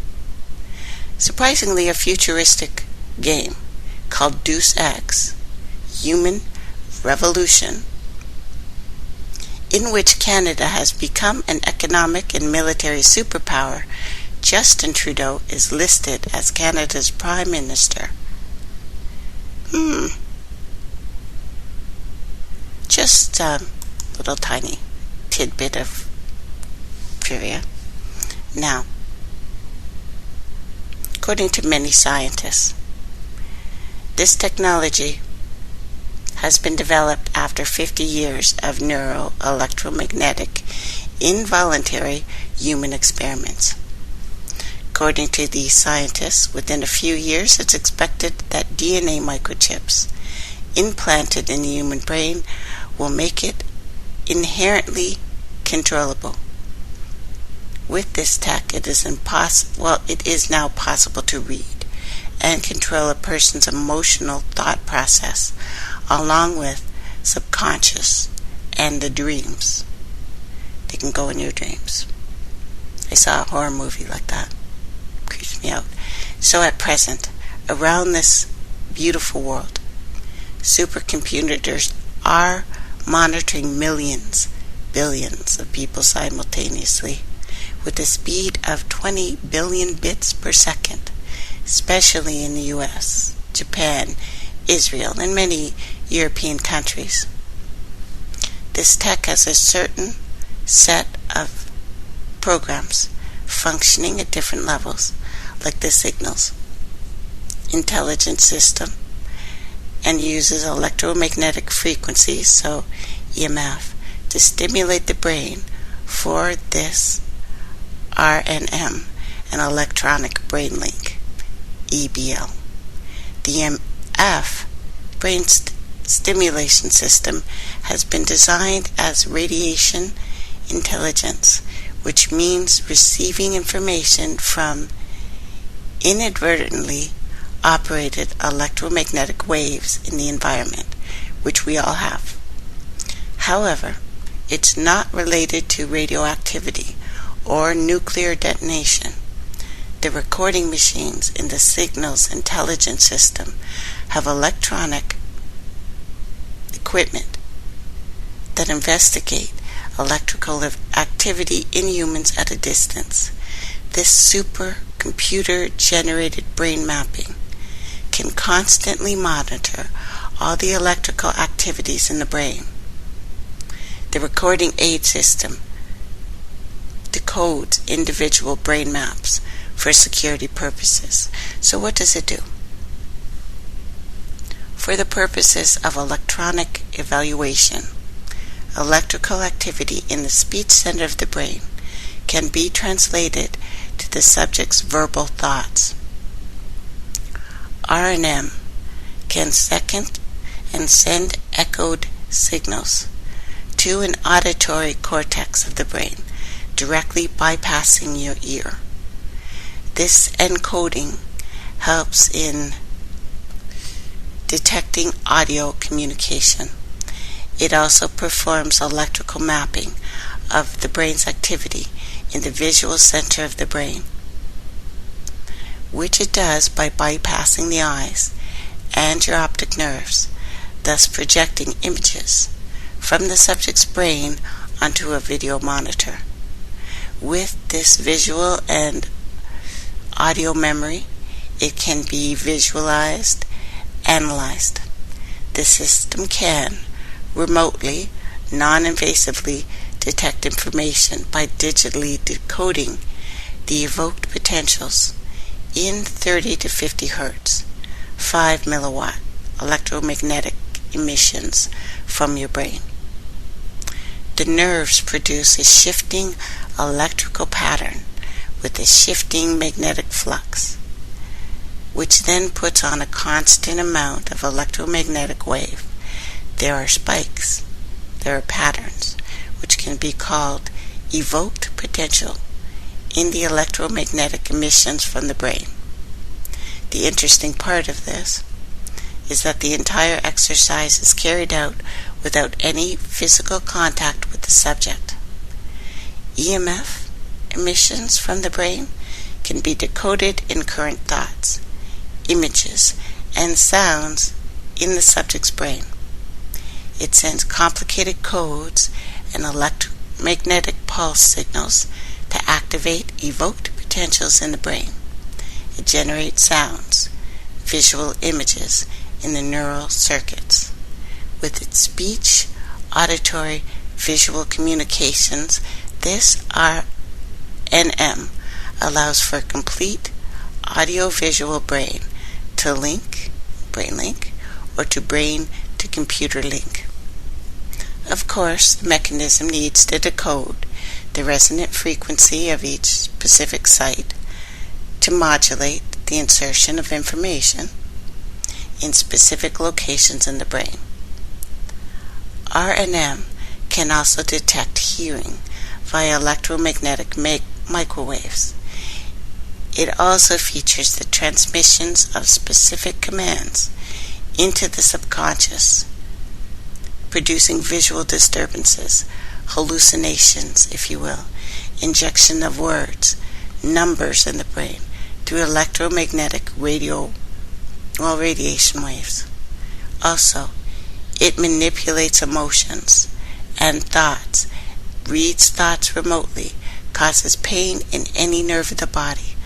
Speaker 1: surprisingly a futuristic game called Deus Ex, Human Revolution, in which Canada has become an economic and military superpower, Justin Trudeau is listed as Canada's Prime Minister. Just a little tiny tidbit of trivia. Now, according to many scientists, this technology has been developed after 50 years of neuroelectromagnetic involuntary human experiments. According to these scientists, within a few years it's expected that DNA microchips implanted in the human brain will make it inherently controllable. With this tech, it is now possible to read and control a person's emotional thought process, along with subconscious and the dreams. They can go in your dreams. I saw a horror movie like that. Creeps me out. So at present, around this beautiful world, supercomputers are monitoring millions, billions of people simultaneously with a speed of 20 billion bits per second, especially in the US, Japan, Israel, and many European countries. This tech has a certain set of programs functioning at different levels, like the signals intelligence system, and uses electromagnetic frequencies, so EMF, to stimulate the brain for this RNM, an electronic brain link, EBL. The EMF brain stimulation system has been designed as radiation intelligence, which means receiving information from inadvertently operated electromagnetic waves in the environment, which we all have. However, it's not related to radioactivity or nuclear detonation. The recording machines in the signals intelligence system have electronic equipment that investigate electrical activity in humans at a distance. This supercomputer-generated brain mapping can constantly monitor all the electrical activities in the brain. The recording aid system decodes individual brain maps for security purposes. So what does it do? For the purposes of electronic evaluation, electrical activity in the speech center of the brain can be translated to the subject's verbal thoughts. RNM can second and send echoed signals to an auditory cortex of the brain, directly bypassing your ear. This encoding helps in detecting audio communication. It also performs electrical mapping of the brain's activity in the visual center of the brain, which it does by bypassing the eyes and your optic nerves, thus projecting images from the subject's brain onto a video monitor. With this visual and audio memory, it can be visualized, analyzed. The system can remotely, non-invasively detect information by digitally decoding the evoked potentials in 30 to 50 hertz, 5 milliwatt electromagnetic emissions from your brain. The nerves produce a shifting electrical pattern with a shifting magnetic flux, which then puts on a constant amount of electromagnetic wave. There are spikes, there are patterns, which can be called evoked potential in the electromagnetic emissions from the brain. The interesting part of this is that the entire exercise is carried out without any physical contact with the subject. EMF emissions from the brain can be decoded in current thoughts, images, and sounds in the subject's brain. It sends complicated codes and electromagnetic pulse signals to activate evoked potentials in the brain. It generates sounds, visual images in the neural circuits. With its speech, auditory, visual communications, this RNM allows for complete audio-visual brain to link, brain link, or to brain to computer link. Of course, the mechanism needs to decode the resonant frequency of each specific site to modulate the insertion of information in specific locations in the brain. RNM can also detect hearing via electromagnetic microwaves. It also features the transmissions of specific commands into the subconscious, producing visual disturbances, hallucinations, if you will, injection of words, numbers in the brain through electromagnetic radiation waves. Also, it manipulates emotions and thoughts, reads thoughts remotely, causes pain in any nerve of the body,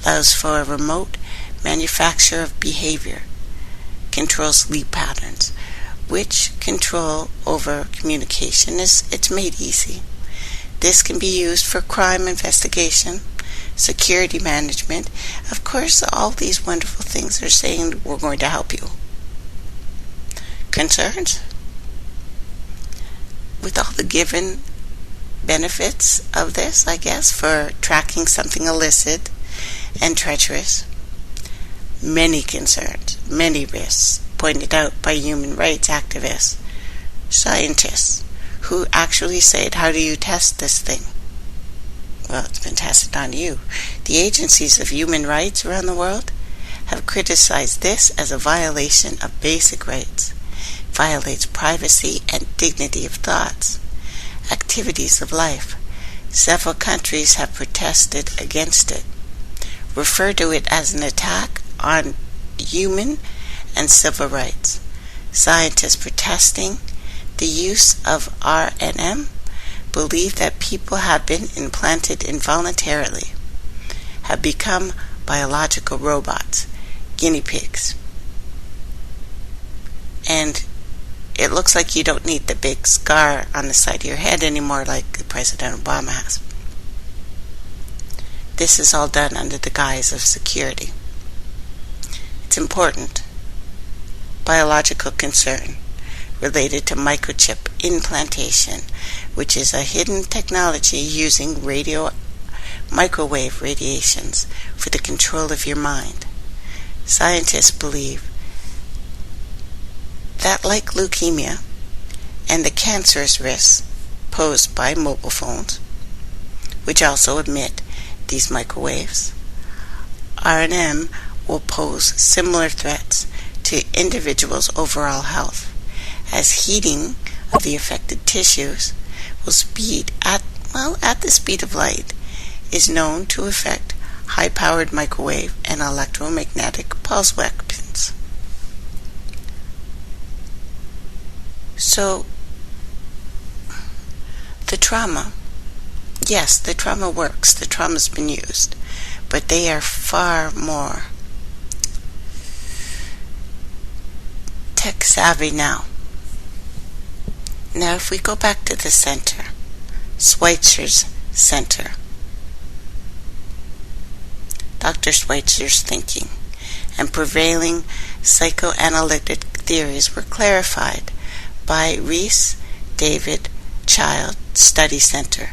Speaker 1: allows for a remote manufacture of behavior, controls sleep patterns, which control over communication it's made easy. This can be used for crime investigation, security management. Of course, all these wonderful things are saying we're going to help you. Concerns? With all the given benefits of this, I guess, for tracking something illicit and treacherous, many concerns, many risks pointed out by human rights activists, scientists, who actually said, how do you test this thing? Well, it's been tested on you. The agencies of human rights around the world have criticized this as a violation of basic rights. It violates privacy and dignity of thoughts, activities of life. Several countries have protested against it, refer to it as an attack on human and civil rights. Scientists protesting the use of RNM believe that people have been implanted involuntarily, have become biological robots, guinea pigs. And it looks like you don't need the big scar on the side of your head anymore like President Obama has. This is all done under the guise of security. It's important. Biological concern related to microchip implantation, which is a hidden technology using microwave radiations for the control of your mind. Scientists believe that, like leukemia and the cancerous risks posed by mobile phones, which also emit these microwaves, R&M will pose similar threats to individuals' overall health, as heating of the affected tissues will at the speed of light is known to affect high-powered microwave and electromagnetic pulse weapons. So, the trauma, yes, the trauma works, the trauma's been used, but they are far more tech savvy now. Now, if we go back to the center, Schweitzer's center, Dr. Schweitzer's thinking and prevailing psychoanalytic theories were clarified by Reese David Child Study Center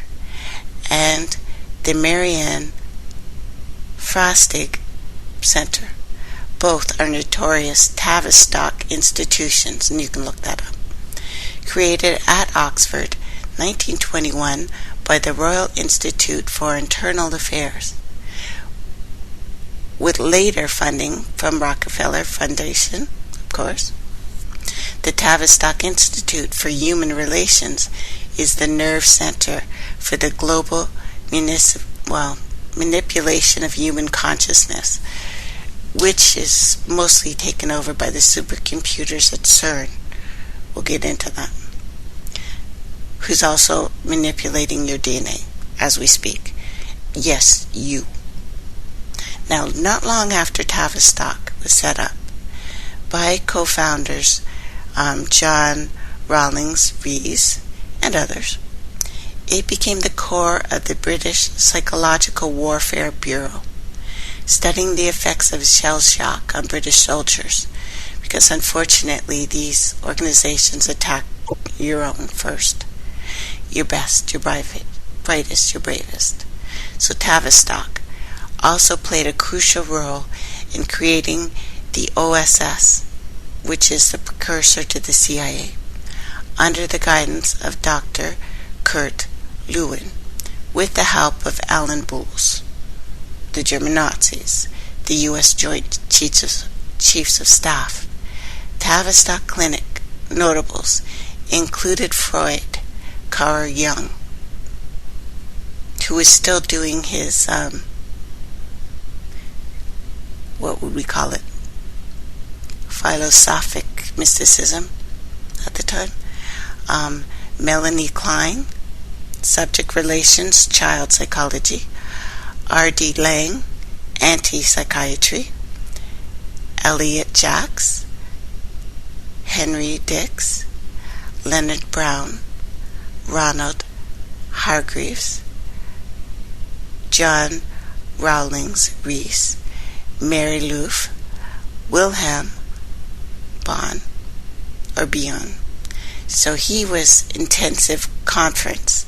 Speaker 1: and the Marianne Frostig Center. Both are notorious Tavistock institutions, and you can look that up. Created at Oxford, 1921, by the Royal Institute for Internal Affairs, with later funding from Rockefeller Foundation, of course. The Tavistock Institute for Human Relations is the nerve center for the global manipulation of human consciousness, which is mostly taken over by the supercomputers at CERN. We'll get into that. Who's also manipulating your DNA as we speak. Yes, you. Now, not long after Tavistock was set up by co-founders John Rawlings Rees and others, it became the core of the British Psychological Warfare Bureau, studying the effects of shell shock on British soldiers, because unfortunately these organizations attack your own first. Your best, your brightest, your bravest. So Tavistock also played a crucial role in creating the OSS, which is the precursor to the CIA, under the guidance of Dr. Kurt Lewin, with the help of Alan Bulls, the German Nazis, the U.S. Joint Chiefs of Staff. Tavistock Clinic notables included Freud, Carl Jung, who was still doing his, what would we call it, philosophic mysticism at the time. Melanie Klein, subject relations, child psychology. R.D. Lang, anti-psychiatry. Elliot Jacks, Henry Dix, Leonard Brown, Ronald Hargreaves, John Rawlings Rees, Mary Loof, Wilhelm Bion. So he was intensive conference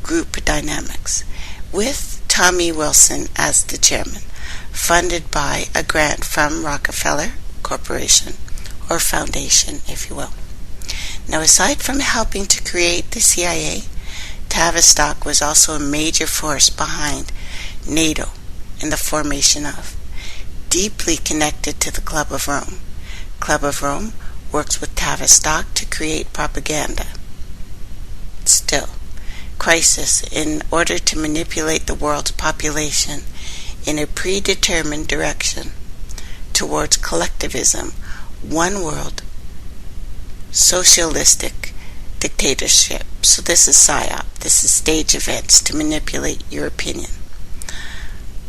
Speaker 1: group dynamics with Tommy Wilson as the chairman, funded by a grant from Rockefeller Corporation, or Foundation, if you will. Now, aside from helping to create the CIA, Tavistock was also a major force behind NATO and the formation of, deeply connected to the Club of Rome. Club of Rome works with Tavistock to create propaganda. Still, crisis in order to manipulate the world's population in a predetermined direction towards collectivism, one world, socialistic dictatorship. So this is PSYOP. This is stage events to manipulate your opinion.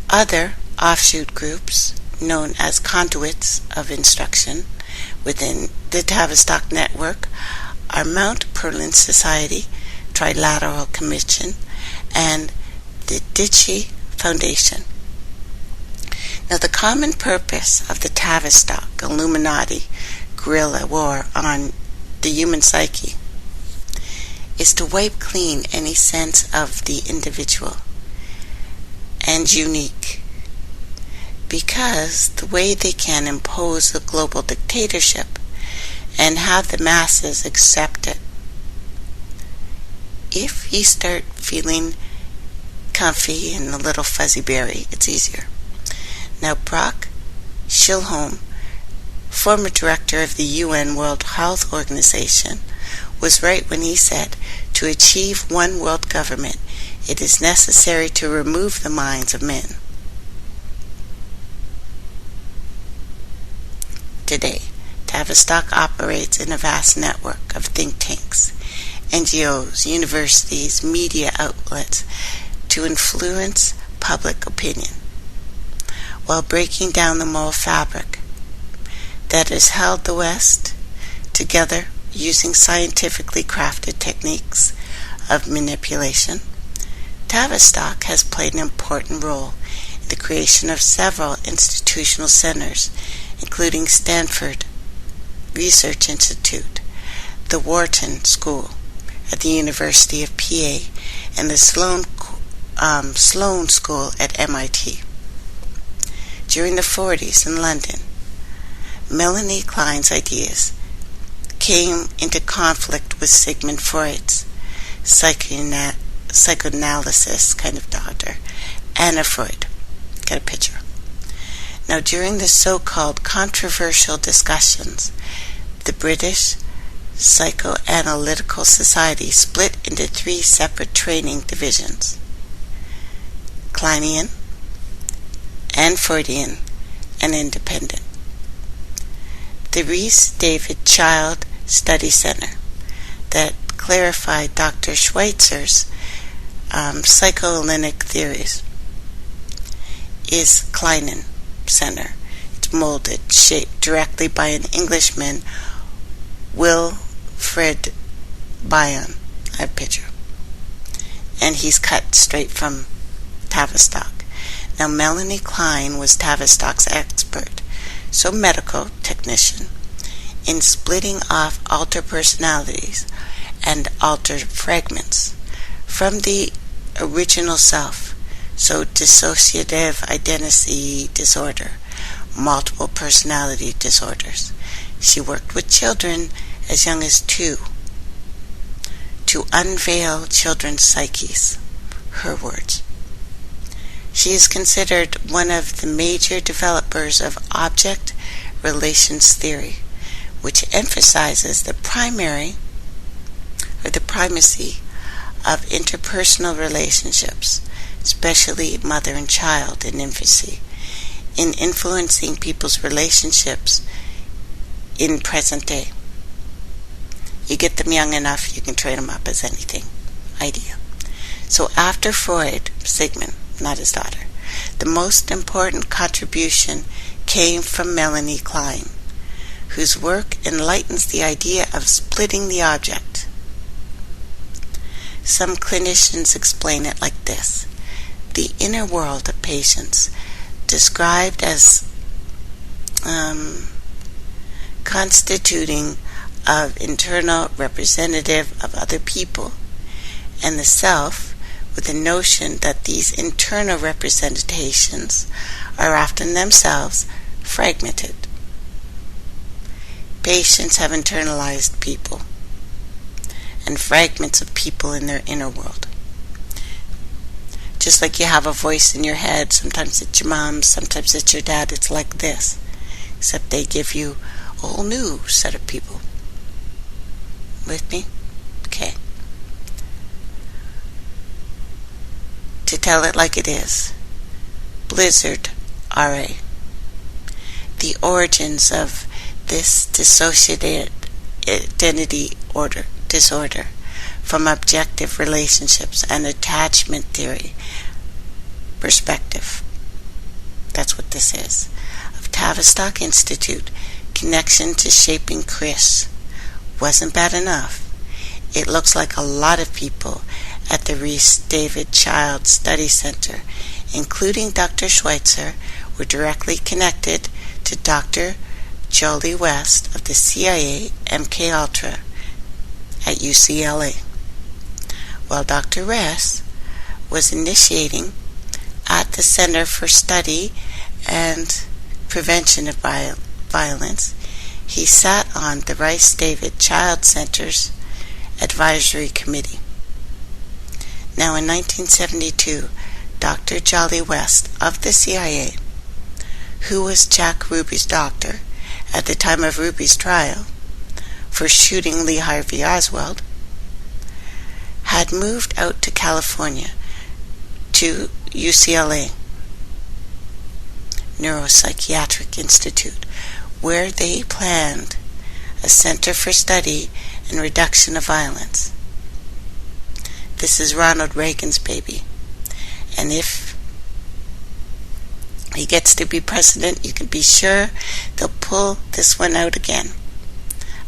Speaker 1: Other offshoot groups, known as conduits of instruction within the Tavistock network, are Mount Perlin Society, Trilateral Commission, and the Ditchy Foundation. Now, the common purpose of the Tavistock Illuminati guerrilla war on the human psyche is to wipe clean any sense of the individual and unique, because the way they can impose a global dictatorship and have the masses accept it. If you start feeling comfy and a little fuzzy berry, it's easier. Now, Brock Schilholm, former director of the UN World Health Organization, was right when he said, to achieve one world government, it is necessary to remove the minds of men. Today, Tavistock operates in a vast network of think tanks, NGOs, universities, media outlets to influence public opinion, while breaking down the moral fabric that has held the West together using scientifically crafted techniques of manipulation. Tavistock has played an important role in the creation of several institutional centers, including Stanford Research Institute, the Wharton School at the University of PA, and the Sloan School at MIT. During the 40s in London, Melanie Klein's ideas came into conflict with Sigmund Freud's psychoanalysis kind of doctor, Anna Freud. Got a picture. Now, during the so-called controversial discussions, the British Psychoanalytical Society split into 3 separate training divisions: Kleinian, and Freudian, and Independent. The Rhys David Child Study Center that clarified Dr. Schweitzer's psychoanalytic theories is Kleinian Center. It's molded, shaped directly by an Englishman, Wilfred Bion. I have a picture. And he's cut straight from Tavistock. Now, Melanie Klein was Tavistock's expert, so medical technician, in splitting off altered personalities and altered fragments from the original self, so dissociative identity disorder, multiple personality disorders. She worked with children as young as 2 to unveil children's psyches, her words. She is considered one of the major developers of object relations theory, which emphasizes the primacy of interpersonal relationships, especially mother and child in infancy, in influencing people's relationships in present day. You get them young enough, you can train them up as anything. Idea. So after Freud, Sigmund, not his daughter, the most important contribution came from Melanie Klein, whose work enlightens the idea of splitting the object. Some clinicians explain it like this: the inner world of patients, described as constituting of internal representative of other people, and the self, with the notion that these internal representations are often themselves fragmented. Patients have internalized people and fragments of people in their inner world. Just like you have a voice in your head, sometimes it's your mom, sometimes it's your dad, it's like this, except they give you a whole new set of people. With me? Okay. To tell it like it is, Blizzard, R.A. The origins of this dissociated identity disorder from objective relationships and attachment theory perspective. That's what this is. Of Tavistock Institute, connection to shaping Chris. Wasn't bad enough. It looks like a lot of people at the Rhys David Child Study Center, including Dr. Schweitzer, were directly connected to Dr. Jolie West of the CIA MKULTRA at UCLA, while Dr. Ress was initiating at the Center for Study and Prevention of Violence. He sat on the Rice-David Child Center's Advisory Committee. Now in 1972, Dr. Jolly West of the CIA, who was Jack Ruby's doctor at the time of Ruby's trial for shooting Lee Harvey Oswald, had moved out to California to UCLA Neuropsychiatric Institute, where they planned a center for study and reduction of violence. This is Ronald Reagan's baby, and if he gets to be president, you can be sure they'll pull this one out again,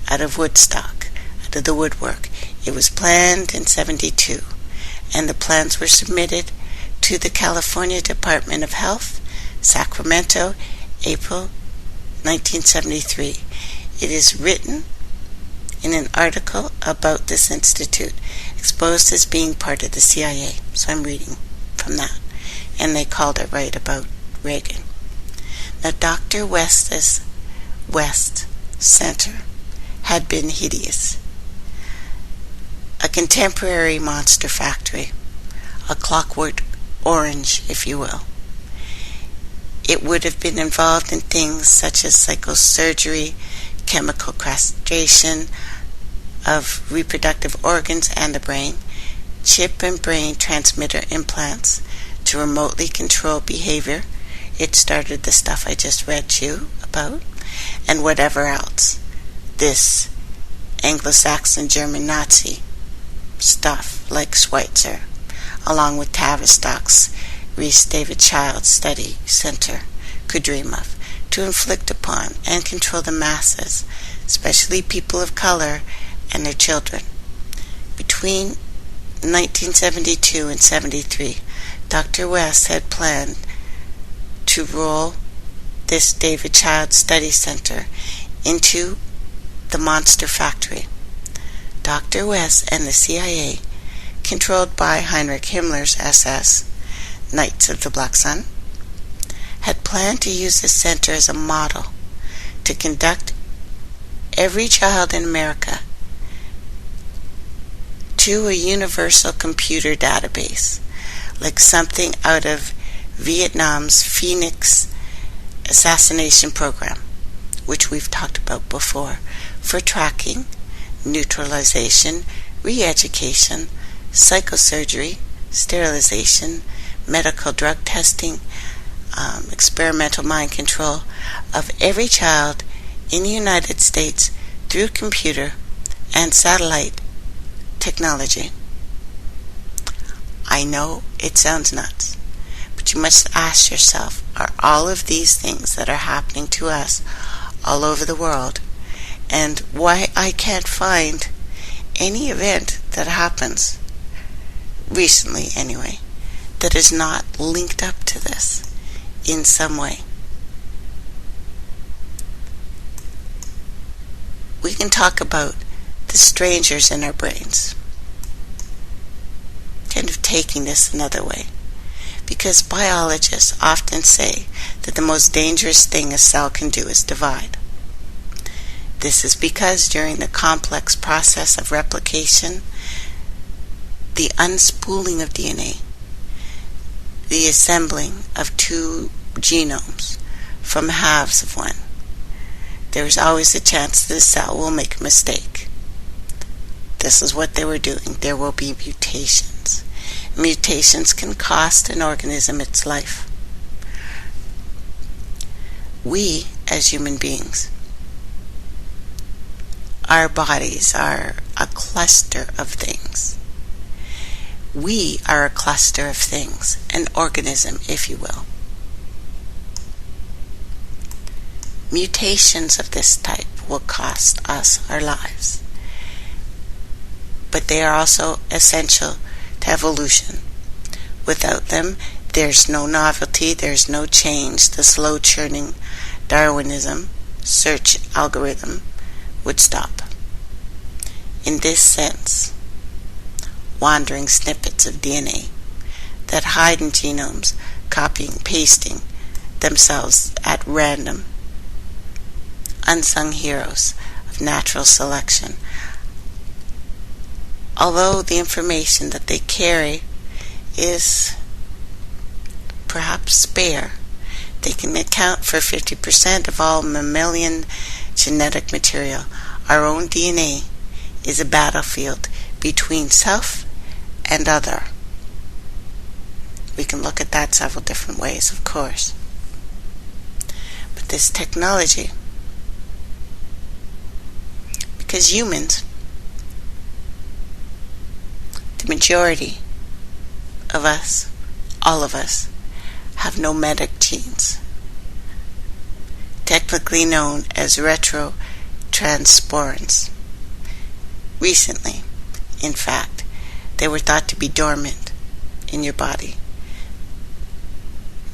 Speaker 1: out of Woodstock, out of the woodwork. It was planned in 72, and the plans were submitted to the California Department of Health, Sacramento, April 1973. It is written in an article about this institute, exposed as being part of the CIA. So I'm reading from that. And they called it right about Reagan. Now, Dr. West's West Center had been hideous. A contemporary monster factory, a clockwork orange, if you will. It would have been involved in things such as psychosurgery, chemical castration of reproductive organs and the brain, chip and brain transmitter implants to remotely control behavior. It started the stuff I just read you about, and whatever else. This Anglo-Saxon German Nazi stuff like Schweitzer, along with Tavistock's Rhys-David Child Study Center, could dream of, to inflict upon and control the masses, especially people of color and their children. Between 1972 and 73, Dr. West had planned to roll this David Child Study Center into the monster factory. Dr. West and the CIA, controlled by Heinrich Himmler's SS, Knights of the Black Sun, had planned to use the center as a model to conduct every child in America to a universal computer database, like something out of Vietnam's Phoenix assassination program, which we've talked about before, for tracking, neutralization, re-education, psychosurgery, sterilization, medical drug testing, experimental mind control of every child in the United States through computer and satellite technology. I know it sounds nuts, but you must ask yourself, are all of these things that are happening to us all over the world, and why I can't find any event that happens, recently anyway, that is not linked up to this in some way. We can talk about the strangers in our brains, kind of taking this another way, because biologists often say that the most dangerous thing a cell can do is divide. This is because during the complex process of replication, the unspooling of DNA, the assembling of two genomes from halves of one, there is always a chance that a cell will make a mistake. This is what they were doing. There will be mutations. Mutations can cost an organism its life. We, as human beings, our bodies are a cluster of things. We are a cluster of things, an organism, if you will. Mutations of this type will cost us our lives, but they are also essential to evolution. Without them, there's no novelty, there's no change. The slow churning Darwinism search algorithm would stop. In this sense, wandering snippets of DNA that hide in genomes, copying, pasting themselves at random, unsung heroes of natural selection. Although the information that they carry is perhaps spare, they can account for 50% of all mammalian genetic material. Our own DNA is a battlefield between self and other. We can look at that several different ways, of course. But this technology, because humans, the majority of us, all of us, have nometic genes, technically known as retrotranssporins. Recently, in fact, they were thought to be dormant in your body.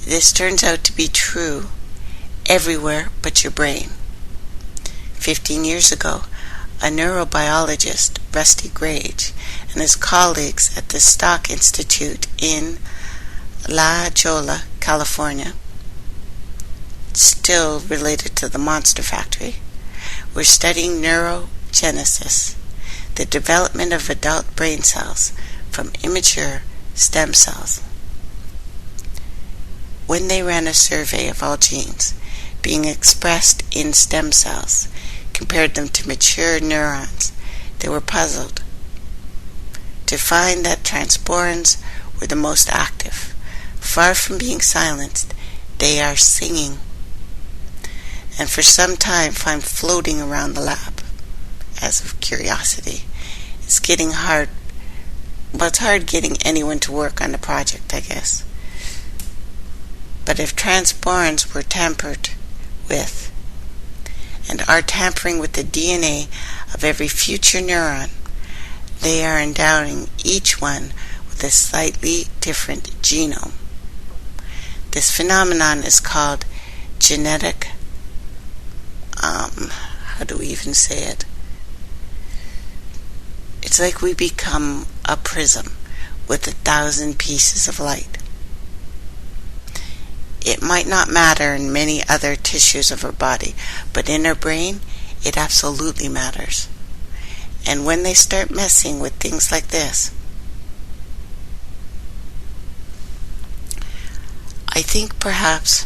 Speaker 1: This turns out to be true everywhere but your brain. 15 years ago, a neurobiologist, Rusty Gage, and his colleagues at the Stock Institute in La Jolla, California, still related to the Monster Factory, were studying neurogenesis, the development of adult brain cells from immature stem cells. When they ran a survey of all genes being expressed in stem cells, compared them to mature neurons, they were puzzled to find that transporins were the most active. Far from being silenced, they are singing, and for some time find floating around the lab. As of curiosity, it's getting hard. Well, it's hard getting anyone to work on the project, I guess. But if transporins were tampered with, and are tampering with the DNA of every future neuron, they are endowing each one with a slightly different genome. This phenomenon is called genetic, how do we even say it? It's like we become a prism with 1,000 pieces of light. It might not matter in many other tissues of our body, but in our brain, it absolutely matters. And when they start messing with things like this, I think perhaps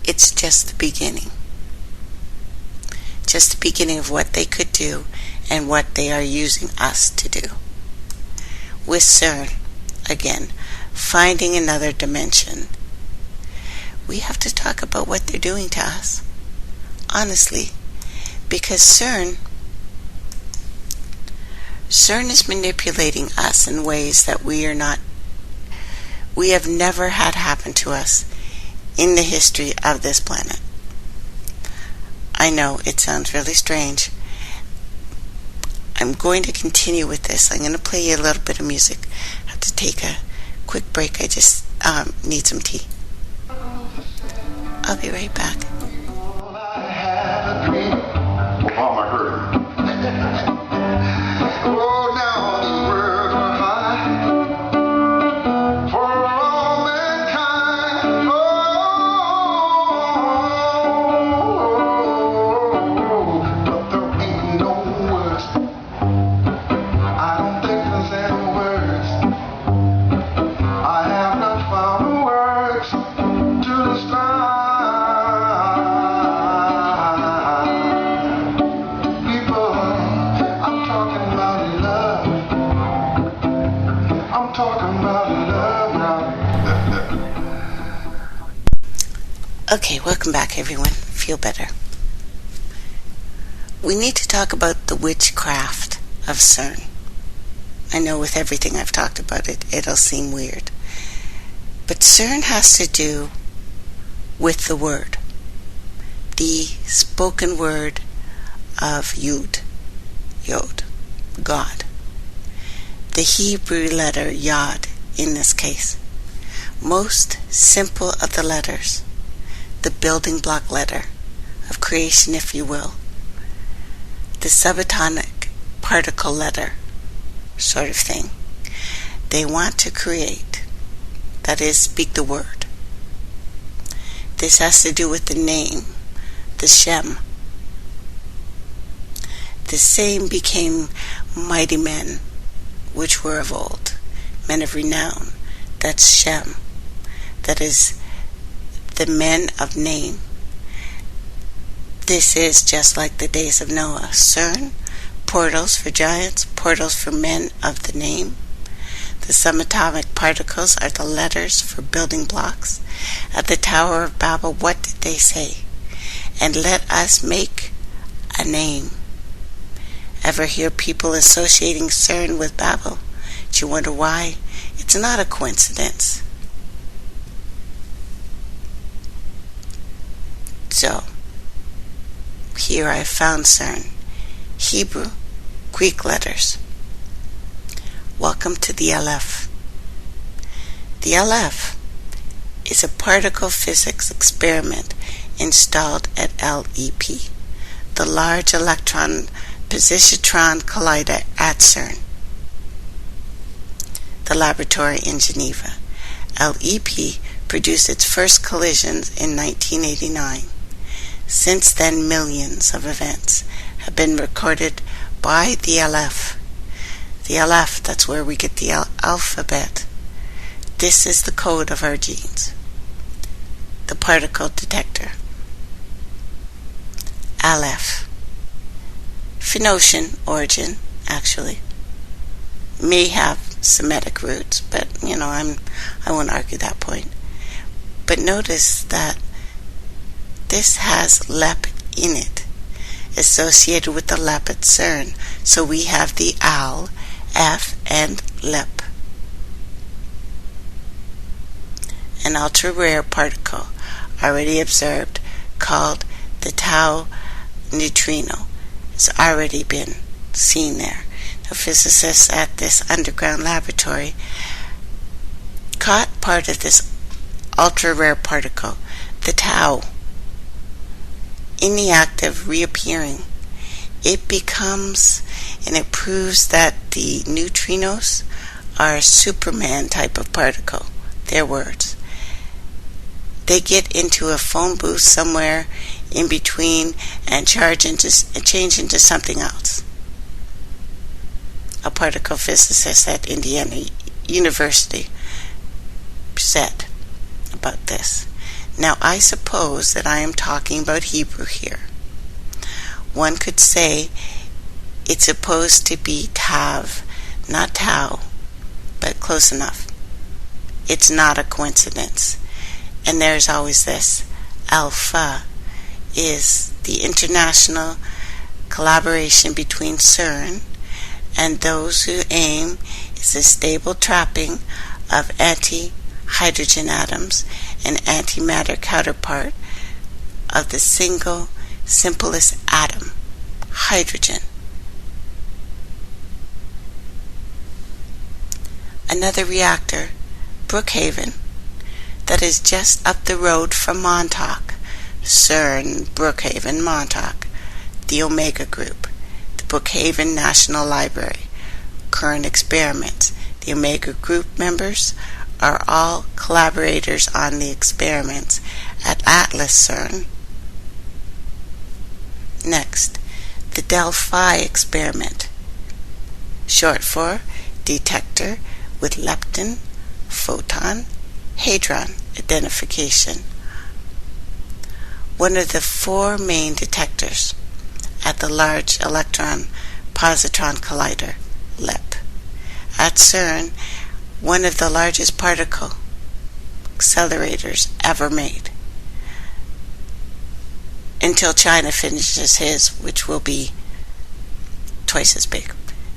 Speaker 1: it's just the beginning. Just the beginning of what they could do and what they are using us to do. With CERN, again, finding another dimension, we have to talk about what they're doing to us. Honestly, because CERN is manipulating us in ways that we have never had happen to us in the history of this planet. I know it sounds really strange. I'm going to continue with this. I'm going to play you a little bit of music. I have to take a quick break. I just need some tea. I'll be right back.
Speaker 2: I had a dream. Oh, my hurt. Oh, now the words were high for all mankind. Oh, but there ain't no words. I don't think there's any words. I have not found the words to describe.
Speaker 1: Okay, welcome back everyone. Feel better. We need to talk about the witchcraft of CERN. I know with everything I've talked about it'll seem weird. But CERN has to do with the word. The spoken word of Yod, God. The Hebrew letter Yod in this case. Most simple of the letters. The building block letter of creation, if you will. The subatomic particle letter sort of thing. They want to create, that is, speak the word. This has to do with the name, the Shem. The same became mighty men, which were of old, men of renown. That's Shem. That is the men of name. This is just like the days of Noah. CERN, portals for giants, portals for men of the name. The subatomic particles are the letters for building blocks. At the Tower of Babel, what did they say? And let us make a name. Ever hear people associating CERN with Babel? Do you wonder why? It's not a coincidence. So, here I found CERN. Hebrew, Greek letters. Welcome to the LF. The LF is a particle physics experiment installed at LEP, the Large Electron Positron Collider at CERN, the laboratory in Geneva. LEP produced its first collisions in 1989. Since then, millions of events have been recorded by the LF. The LF, that's where we get the alphabet. This is the code of our genes. The particle detector. Aleph. Phoenician origin, actually. May have Semitic roots, but, I won't argue that point. But notice that this has LEP in it, associated with the LEP at CERN. So we have the AL, F, and LEP. An ultra-rare particle already observed called the tau neutrino has already been seen there. Now, physicists at this underground laboratory caught part of this ultra-rare particle, the tau, in the act of reappearing. It becomes, and it proves that the neutrinos are a Superman type of particle. Their words. They get into a phone booth somewhere in between and change into something else. A particle physicist at Indiana University said about this. Now, I suppose that I am talking about Hebrew here. One could say it's supposed to be tav, not tau, but close enough. It's not a coincidence. And there's always this. Alpha is the international collaboration between CERN and those who aim is the stable trapping of anti-hydrogen atoms and antimatter counterpart of the single simplest atom, hydrogen. Another reactor, Brookhaven, that is just up the road from Montauk, CERN, Brookhaven, Montauk, the Omega Group, the Brookhaven National Library, current experiments. The Omega Group members are all collaborators on the experiments at Atlas CERN. Next, the Delphi experiment, short for detector with lepton, photon, hadron identification. One of the four main detectors at the Large Electron Positron Collider, LEP. At CERN, one of the largest particle accelerators ever made. Until China finishes his, which will be twice as big.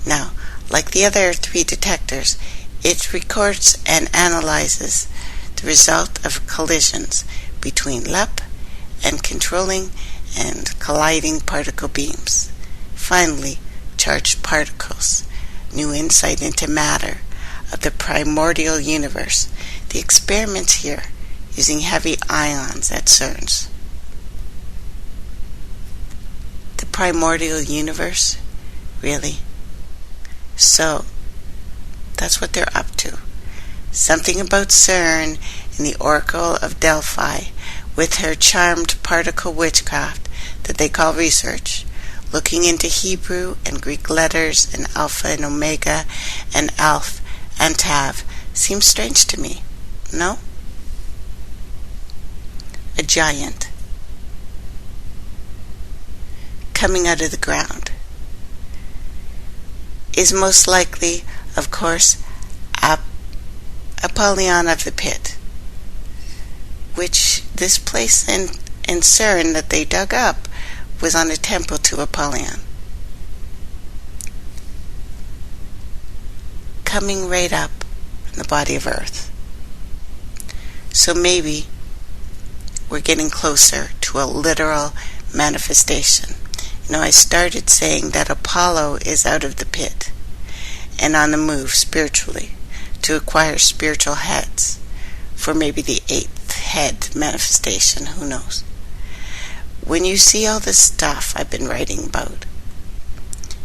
Speaker 1: Now, like the other three detectors, it records and analyzes the result of collisions between LEP and controlling and colliding particle beams. Finally, charged particles, new insight into matter of the primordial universe. The experiments here using heavy ions at CERN's. The primordial universe? Really? So, That's what they're up to. Something about CERN and the Oracle of Delphi with her charmed particle witchcraft that they call research, looking into Hebrew and Greek letters and Alpha and Omega and Alph and Tav seems strange to me, no? A giant coming out of the ground is most likely, of course, Apollyon of the Pit, which this place in CERN that they dug up was on a temple to Apollyon. Coming right up in the body of Earth. So maybe we're getting closer to a literal manifestation. You know, I started saying that Apollo is out of the pit and on the move spiritually to acquire spiritual heads for maybe the 8th head manifestation, who knows. When you see all this stuff I've been writing about,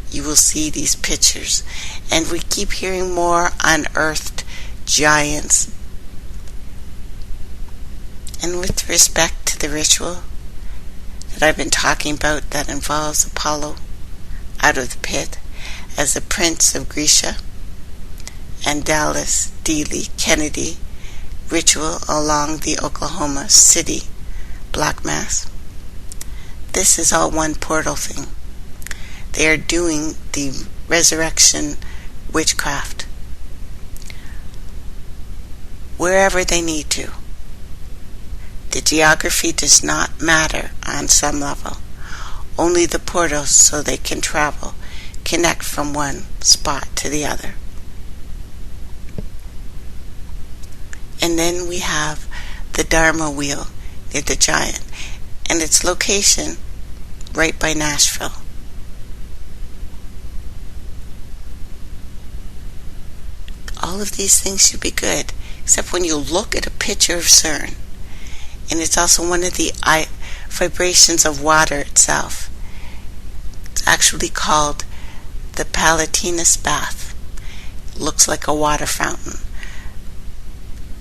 Speaker 1: you will see these pictures, and we keep hearing more unearthed giants. And with respect to the ritual that I've been talking about that involves Apollo out of the pit as the Prince of Grecia and Dallas Dealey Kennedy ritual along the Oklahoma City Black Mass, this is all one portal thing. They are doing the resurrection witchcraft wherever they need to. The geography does not matter on some level. Only the portals so they can travel, connect from one spot to the other. And then we have the Dharma wheel near the giant and its location right by Nashville. All of these things should be good, except when you look at a picture of CERN, and it's also one of the vibrations of water itself. It's actually called the Palatinus Bath. It looks like a water fountain,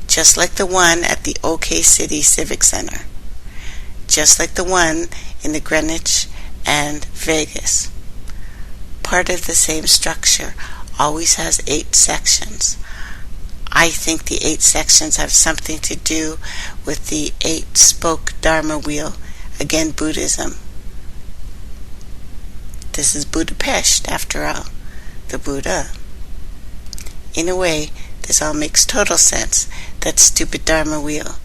Speaker 1: just like the one at the OK City Civic Center, just like the one in the Greenwich and Vegas. Part of the same structure, always has 8 sections. I think the 8 sections have something to do with the 8-spoke Dharma wheel, again Buddhism. This is Budapest, after all, the Buddha. In a way, this all makes total sense. That stupid Dharma wheel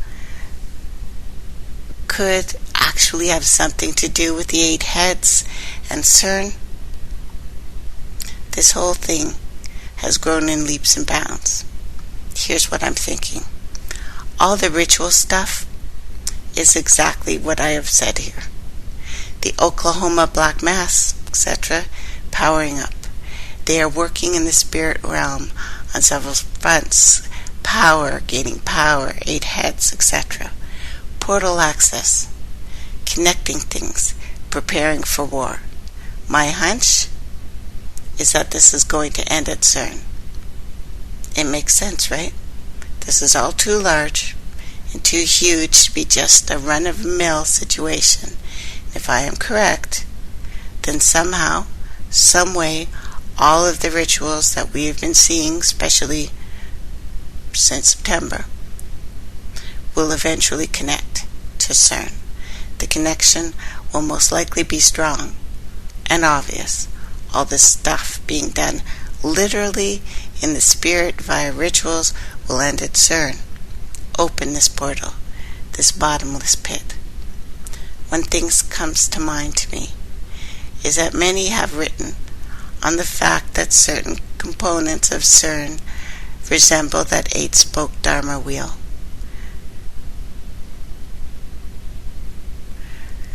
Speaker 1: could actually have something to do with the 8 heads and CERN. This whole thing has grown in leaps and bounds. Here's what I'm thinking. All the ritual stuff is exactly what I have said here. The Oklahoma Black Mass, etc., powering up. They are working in the spirit realm on several fronts. Power, gaining power, 8 heads, etc. Portal access, connecting things, preparing for war. My hunch is that this is going to end at CERN. It makes sense, right? This is all too large and too huge to be just a run-of-the-mill situation. If I am correct, then somehow, some way, all of the rituals that we have been seeing, especially since September, will eventually connect to CERN. The connection will most likely be strong and obvious. All this stuff being done literally in the spirit via rituals will end at CERN. Open this portal, this bottomless pit. One thing comes to mind to me is that many have written on the fact that certain components of CERN resemble that 8-spoke Dharma wheel.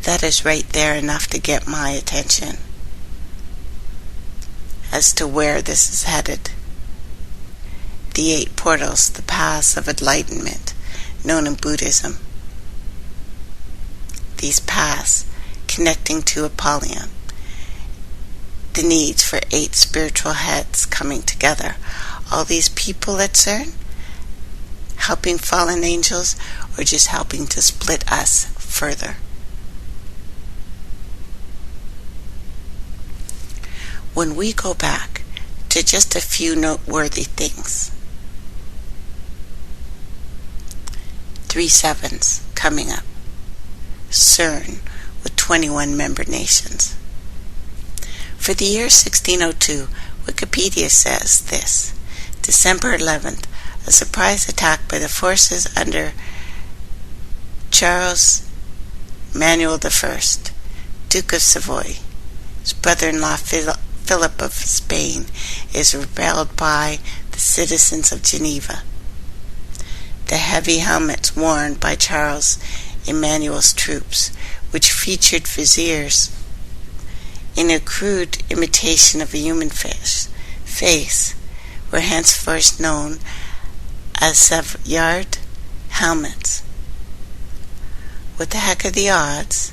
Speaker 1: That is right there enough to get my attention as to where this is headed. The 8 portals, the paths of enlightenment, known in Buddhism. These paths connecting to Apollyon. The needs for 8 spiritual heads coming together all these people at CERN helping fallen angels, or just helping to split us further? When we go back to just a few noteworthy things, 3 sevens coming up, CERN with 21 member nations. For the year 1602, Wikipedia says this: December 11th, a surprise attack by the forces under Charles Manuel I, Duke of Savoy, his brother-in-law Philip of Spain, is repelled by the citizens of Geneva. The heavy helmets worn by Charles Emmanuel's troops, which featured viziers in a crude imitation of a human face, were henceforth known as Savoyard helmets. What the heck are the odds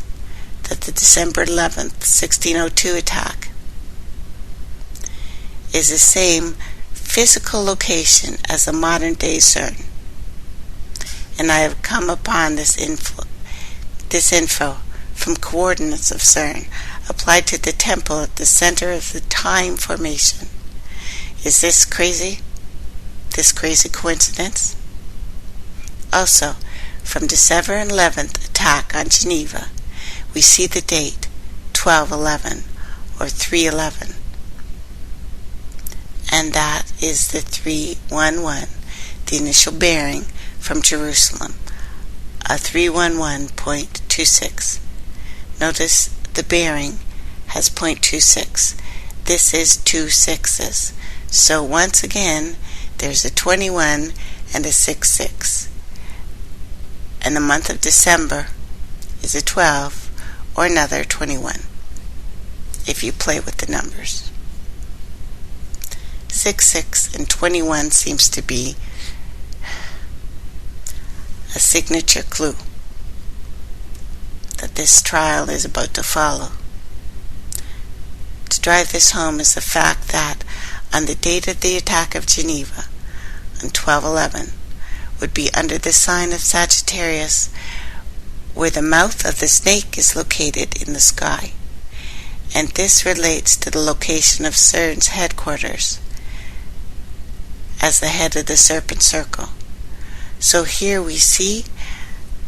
Speaker 1: that the December 11th, 1602 attack is the same physical location as the modern-day CERN? And I have come upon this info from coordinates of CERN applied to the temple at the center of the time formation. Is this crazy? This crazy coincidence? Also, from December 11th attack on Geneva, we see the date 1211 or 311. And that is the 311, the initial bearing from Jerusalem, a 311.26. Notice the bearing has 0.26. This is 2 sixes. So once again, there's a 21 and a 66. And the month of December is a 12 or another 21, if you play with the numbers. 66 and 21 seems to be a signature clue that this trial is about to follow. To drive this home is the fact that on the date of the attack of Geneva, on 1211, would be under the sign of Sagittarius, where the mouth of the snake is located in the sky. And this relates to the location of CERN's headquarters as the head of the serpent circle. So here we see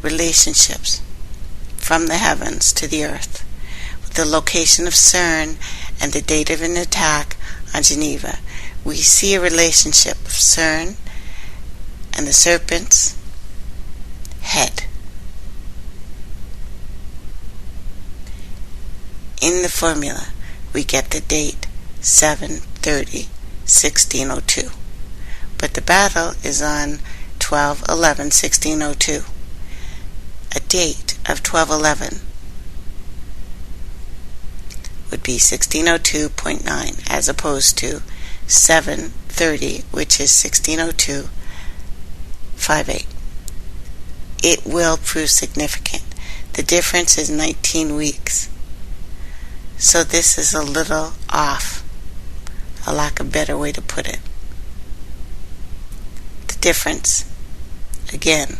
Speaker 1: relationships from the heavens to the earth, with the location of CERN and the date of an attack on Geneva. We see a relationship of CERN and the serpent's head. In the formula, we get the date 7/30/1602. But the battle is on 12/11/1602. A date of 12/11 would be 1602.9 as opposed to 7/30, which is 1602.58. It will prove significant. The difference is 19 weeks. So this is a little off, a lack of a better way to put it. The difference, again,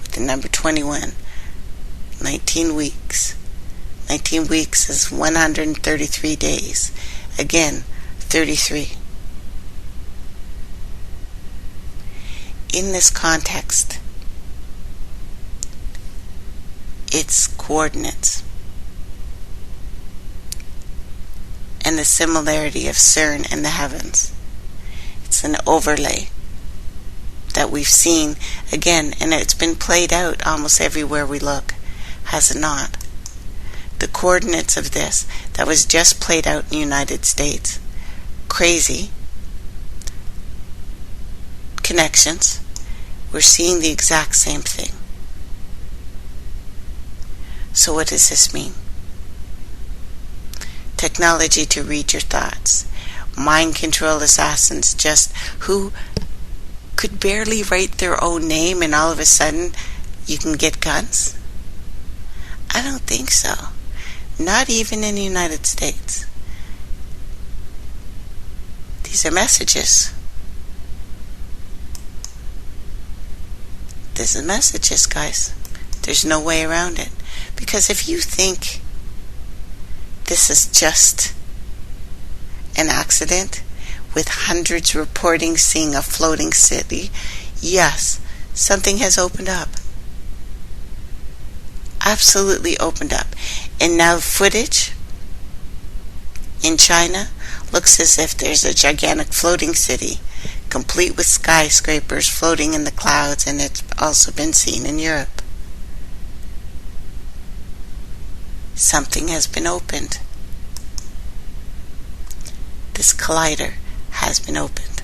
Speaker 1: with the number 21, 19 weeks. 19 weeks is 133 days. Again, 33. In this context, its coordinates and the similarity of CERN and the heavens. It's an overlay that we've seen again, and it's been played out almost everywhere we look, has it not? The coordinates of this that was just played out in the United States. Crazy connections. We're seeing the exact same thing. So what does this mean? Technology to read your thoughts. Mind control assassins just who could barely write their own name and all of a sudden you can get guns? I don't think so. Not even in the United States. These are messages. This is messages, guys. There's no way around it. Because if you think this is just an accident with hundreds reporting seeing a floating city, yes, something has opened up. Absolutely opened up. And now footage in China looks as if there's a gigantic floating city, complete with skyscrapers floating in the clouds, and it's also been seen in Europe. Something has been opened. This collider has been opened.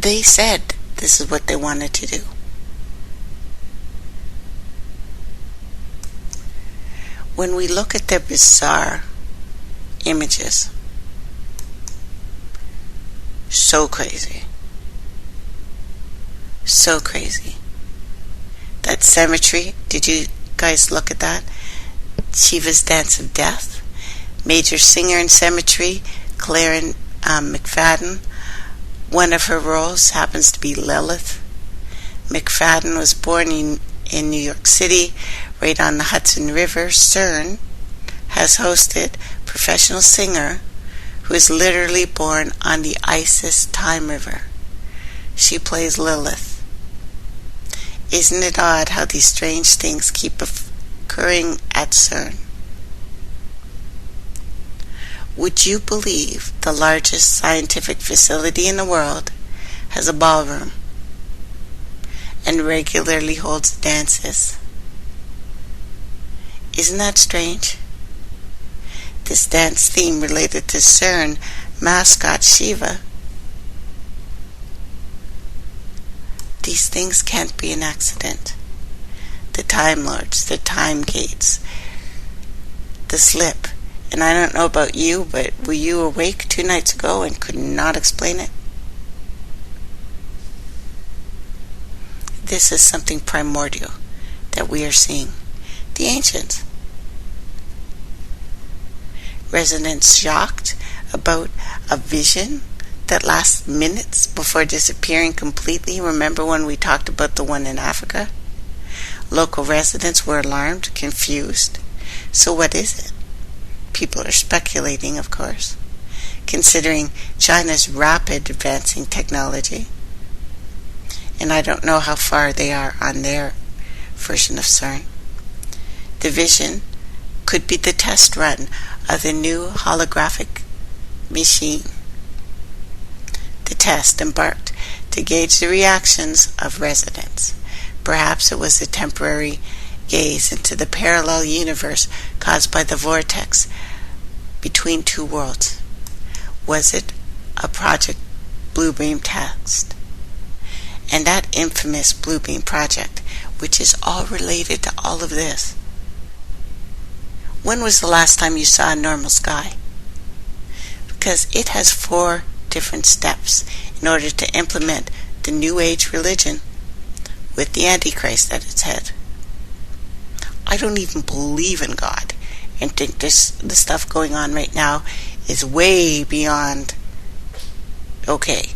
Speaker 1: They said this is what they wanted to do. When we look at their bizarre images, so crazy. So crazy. That cemetery, did you guys look at that? Shiva's Dance of Death. Major singer in Cemetery, Claire McFadden. One of her roles happens to be Lilith. McFadden was born in New York City, right on the Hudson River. CERN has hosted a professional singer who is literally born on the Isis Time River. She plays Lilith. Isn't it odd how these strange things keep occurring at CERN? Would you believe the largest scientific facility in the world has a ballroom and regularly holds dances? Isn't that strange? This dance theme related to CERN mascot Shiva. These things can't be an accident. The Time Lords, the Time Gates, the slip. And I don't know about you, but were you awake 2 nights ago and could not explain it? This is something primordial that we are seeing. The ancients. Residents shocked about a vision that lasts minutes before disappearing completely. Remember when we talked about the one in Africa? Local residents were alarmed, confused. So what is it? People are speculating, of course, considering China's rapid advancing technology. And I don't know how far they are on their version of CERN. The vision could be the test run of the new holographic machine. The test embarked to gauge the reactions of residents. Perhaps it was a temporary gaze into the parallel universe caused by the vortex between two worlds. Was it a Project Bluebeam test? And that infamous Bluebeam project, which is all related to all of this. When was the last time you saw a normal sky? Because it has 4 different steps in order to implement the New Age religion with the Antichrist at its head. I don't even believe in God and think the stuff going on right now is way beyond okay.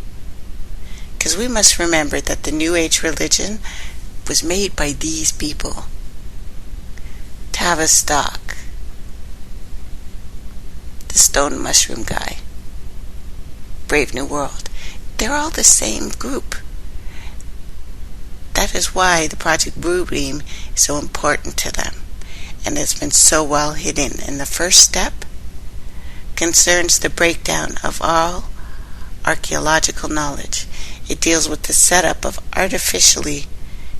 Speaker 1: Because we must remember that the New Age religion was made by these people. Tavistock, the stone mushroom guy, Brave New World. They're all the same group. That is why the Project Bluebeam is so important to them, and has been so well hidden. And the first step concerns the breakdown of all archaeological knowledge. It deals with the setup of artificially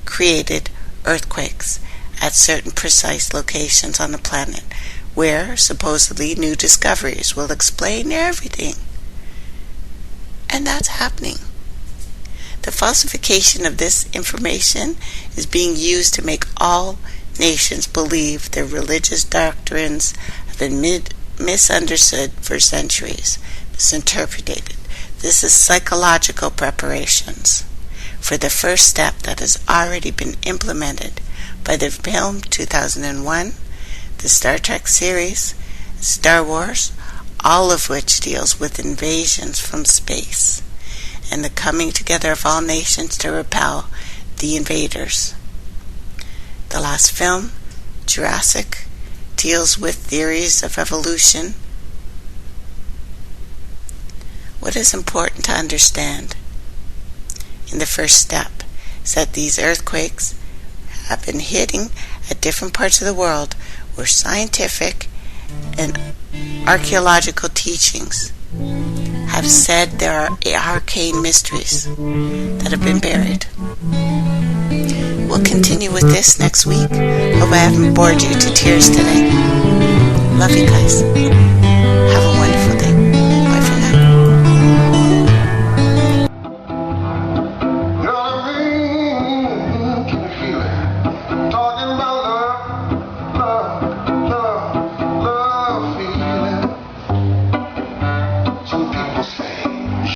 Speaker 1: created earthquakes at certain precise locations on the planet, where supposedly new discoveries will explain everything. And that's happening. The falsification of this information is being used to make all nations believe their religious doctrines have been misunderstood for centuries, misinterpreted. This is psychological preparations for the first step that has already been implemented by the film 2001, the Star Trek series, Star Wars, all of which deals with invasions from space. and the coming together of all nations to repel the invaders. The last film, Jurassic, deals with theories of evolution. What is important to understand in the first step is that these earthquakes have been hitting at different parts of the world where scientific and archaeological teachings have said there are arcane mysteries that have been buried. We'll continue with this next week. Hope I haven't bored you to tears today. Love you guys.